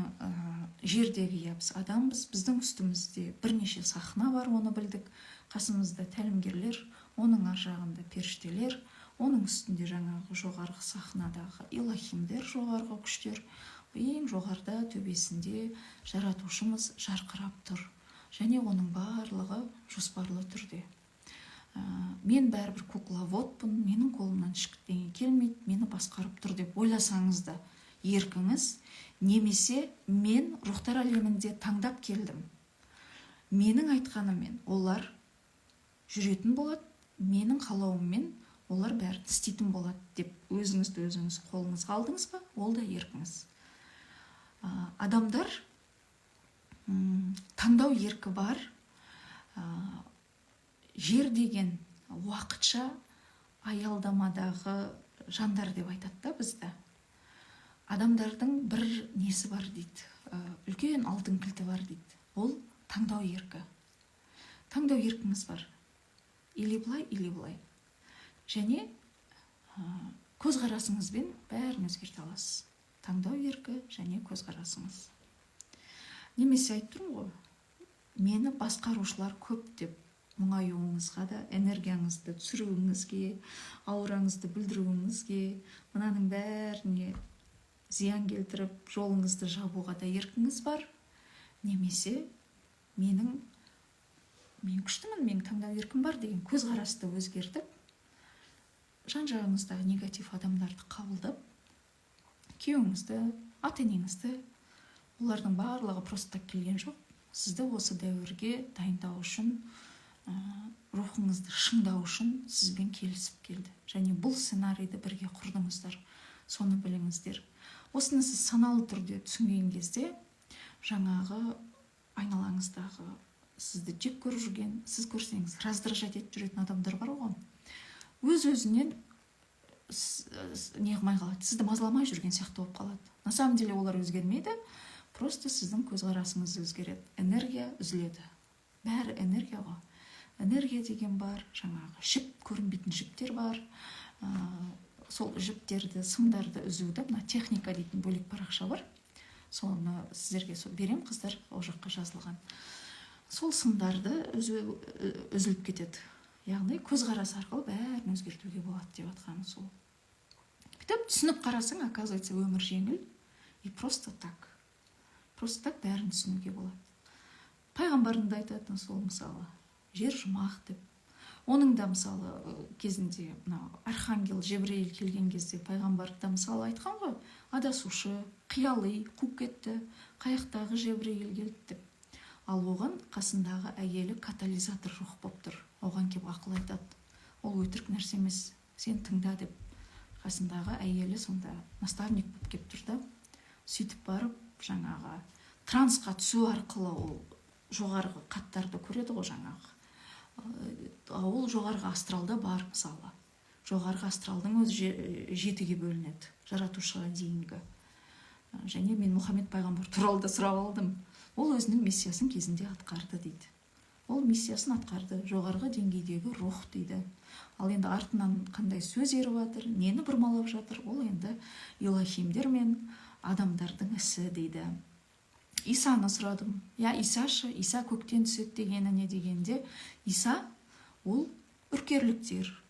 жердегі біз адамбыз, біздің үстімізде бірнеше сахна бар, оны білдік. Қасымызда тәлімгерлер, оның ар жағында періштелер, оның үстінде жаңағы жоғарғы сахнадағы илахимдер, жоғарғы күштер, ең жоғарда төбесінде жаратушымыз жарқырап тұр. Және оның барлығы жоспарлы түрде. Мен бәрібір кукловодпын, менің қолымнан ешкімнен келмейді, мені басқарып тұр деп ойласаңыз да еркіңіз, немесе мен рухтар әлемінде таңдап келдім. Менің айтқаныммен олар жүретін болады, менің қалауыммен олар бәрін істейтін болады деп өзіңізді өзіңіз қолыңызға алдыңыз ба, ол да еркіңіз. Адамдар таңдау еркі бар. Жер деген уақытша аялдамадағы жандар деп айтады да бізді. Адамдардың бір несі бар дейді, үлкен алтын кілті бар дейді. Ол таңдау еркі. Таңдау еркіңіз бар. Или былай, или былай. Және көзқарасыңызбен бәрін өзгерте аласыз. Таңдау еркі және көзқарасыңыз. Немесе айтып тұрмын ғой, мені басқарушылар көп деп мұңаюыңызға да, энергияңызды түсіруіңізге, аураңызды білдіруіңізге, мынаның бәріне зиян келтіріп, жолыңызды жабуға да еркіңіз бар. Немесе мен күштімін, менің таңдау еркім бар деген көзқарасты өзгертіп, жан-жағыңыздағы негатив адамдарды қабылдап, күйеуіңізді, ата-енеңізді, олардың барлығы просто келген жоқ. Сізді осы дәуірге дайындау үшін, рухыңызды шыңдау үшін сізбен келісіп келді. Және бұл сценарийді бірге құрдыңыздар. Соны біліңіздер. Осыны сіз саналы түрде түсінген кезде, жаңағы айналаңыздағы сізді жек көріп жүрген, сіз көрсеңіз раздражать етіп жүретін адамдар бар ғой. Өз-өзінен не қылмай қалады, сізді мазаламай жүрген сияқты болып қалады. На самом деле олар өзгермейді, просто сіздің көзқарасыңыз өзгереді, энергия үзіледі. Бәрі энергия ғой. Энергия деген бар, жаңағы жіп, көрінбейтін жіптер бар. Сол жіптерді, сымдарды үзуді, мына техника дейтін бөлек парақша бар. Соны сіздерге берем, қыздар, ол жаққа жазылған. Сол сымдарды үзіліп кетеді. Яғни көзқарас арқылы бәрін өзгертуге болады деп атқаны сол. Бүйтіп түсініп қарасаң, оказывается, өмір жеңіл и просто так. Просто так бәрін түсінуге болады. Пайғамбардың да айтатын сол мысалы, жер жұмақ деп. Оның да мысалы кезінде архангел Жебірейіл келген кезде пайғамбар да мысалы айтқан ғой, адасушы, қияли, қуып кетті, қаяқтағы Жебірейіл келді деп. Ал оған қасындағы әйелі катализатор рух болып тұр. Оған келіп ақыл айтады. Ол өтірік нәрсе емес, сен тыңда деп. Қасындағы әйелі сонда наставник болып келіп тұр да. Сөйтіп барып, жаңағы трансқа түсу арқылы ол жоғарғы қаттарды көреді ғой жаңағы. Ол жоғарғы астралда бар мысалы. Жоғарғы астралдың өзі 7-ге бөлінеді, жаратушыға дейінгі. Және мен Мұхаммед пайғамбар туралы да сұрап алдым. Ол өзінің миссиясын кезінде атқарды дейді. Ол миссиясын атқарды, жоғарғы деңгейдегі рух дейді. Ал енді артынан қандай сөз еріп жатыр, нені бұрмалап жатыр, ол енді илахимдер мен адамдардың ісі дейді. Исаны сұрадым. Исашы, Иса көктен түседі дегені не дегенде, Иса ол үркерліктер.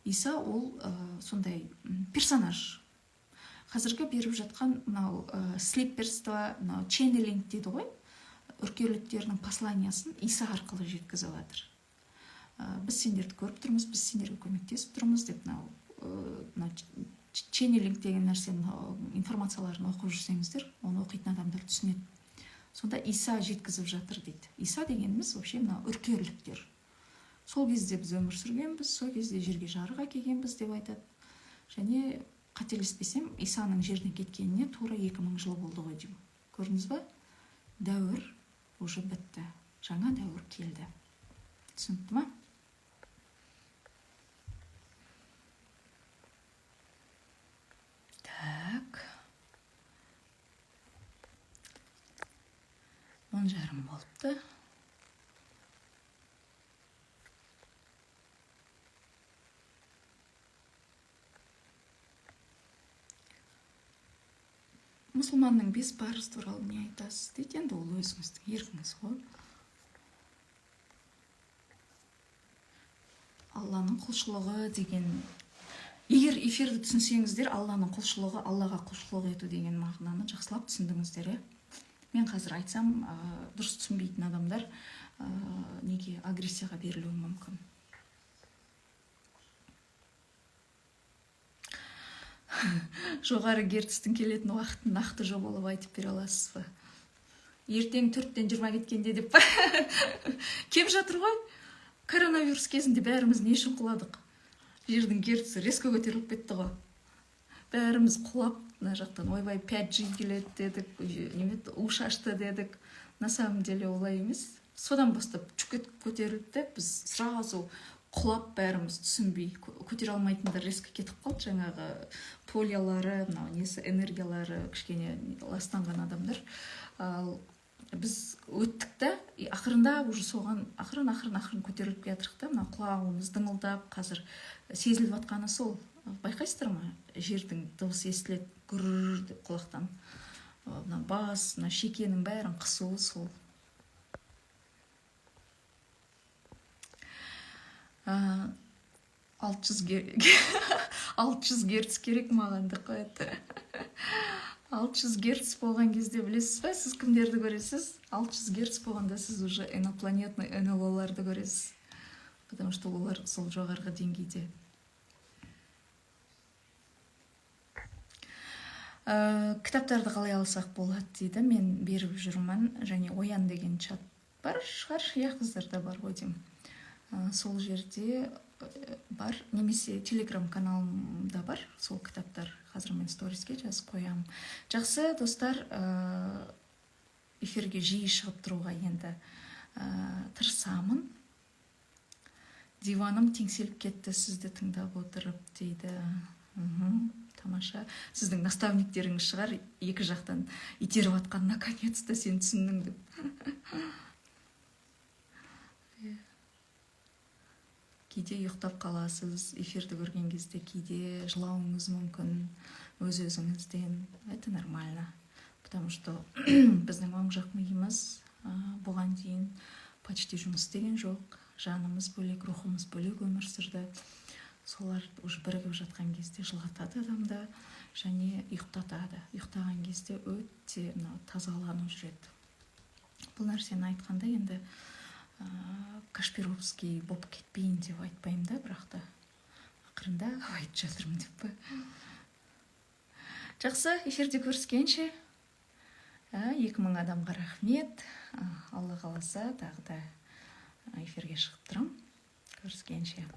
Иса ол сондай персонаж. Қазіргі беріп жатқан слипперство, ченнелинг дейді ғой, үркерліктерінің посланиясын Иса арқылы жеткізіп жатыр. Біз сендерді көріп тұрмыз, біз сендерге көмектесіп тұрмыз деп ченнелинг деген нәрсенің информацияларын оқып жүрсеңіздер, оны оқитын адамдар түсінеді. Сонда Иса жеткізіп жатыр дейді. Иса дегеніміз вообще үркерліктер. Сол кезде біз өмір сүргенбіз, сол кезде жерге жарық әкелгенбіз деп айтады. Және қателеспесем, Исаның жерден кеткеніне тура 2000 жыл болды ғой деймін. Көрдіңіз ба? Дәуір уже бітті. Жаңа дәуір келді. Түсінікті ма? Так. 10:30 болыпты. Мұсылманның 5 парыз туралы не айтасыз дейді. Енді ол өзіңіздің еркіңіз ғой. Алланың құлшылығы деген, егер эфирді түсінсеңіздер, Алланың құлшылығы, Аллаға құлшылық ету деген мағынаны жақсылап түсіндіңіздер. Мен қазір айтсам, дұрыс түсінбейтін адамдар неге агрессияға берілуі мүмкін. Жоғары герцтің келетін уақытын нақты жобалап айтып бере аласыз ба? Ертең 4-тен 20 кеткенде деп па? Кеп жатыр ғой? Коронавирус кезінде бәріміз не үшін құладық? Жердің герці резко көтеріліп кетті ғой. Бәріміз құлап, мына жақтан ойбай 5G келеді дедік, ушашты дедік. На самом деле олай емес. Содан бастап чүкет көтерілді, біз сразу құлап бәріміз түсінбей, көтере алмайтындар резко кетіп қалды. Жаңағы полиялары, энергиялары кішкене ластанған адамдар. Біз өттік та, ақырында уже соған ақырын көтеріліп жатырық та, құлағымыз дыңылдап, қазір сезіліп жатқаны сол. Байқайсыздар ма? Жердің дыбысы естіледі, гүрр деп құлақтан. Бас, шекенің бәрін қысуы сол. 600 герц керек маған деп қояды. 600 герц болған кезде білесіз ба, сіз кімдерді көресіз? 600 герц болғанда сіз уже инопланетный НЛО-ларды көресіз. Потому что олар сол жоғарғы деңгейде. Кітаптарды қалай алсақ болады дейді. Мен беріп жүрмін, және Оян деген чат бар шығар, қыздарда бар ғой деймін. Сол жерде бар, немесе телеграм каналымда бар сол кітаптар. Қазір мен сториске жазып қоямын. Жақсы достар, эфирге жиі шығып тұруға енді тырысамын. Диваным теңселіп кетті сізді тыңдап отырып дейді. Тамаша. Сіздің наставниктеріңіз шығар, екі жақтан итеріп атқан, наконец-то сен түсіндің деп. Кейде ұйықтап қаласыз, эфирді көрген кезде кейде жылауыңыз мүмкін өз-өзіңізден. Это нормально. Потому что біздің оң жақ миымыз бұған дейін почти жұмыс істеген жоқ. Жанымыз бөлек, рухымыз бөлек өмір сүрді. Солар уже бірігіп жатқан кезде жылатады адамды, және ұйықтатады. Ұйықтаған кезде өте тазалану жүреді. Бұл нәрсені айтқанда енді Кашпировский болып кетпейін деп айтпаймын да, бірақ та ақырында айтып жатырмын деп па. Жақсы, эфирде көріскенше. 2000 адамға рахмет. Алла қаласа тағы да эфирге шығып тұрам. Көріскенше.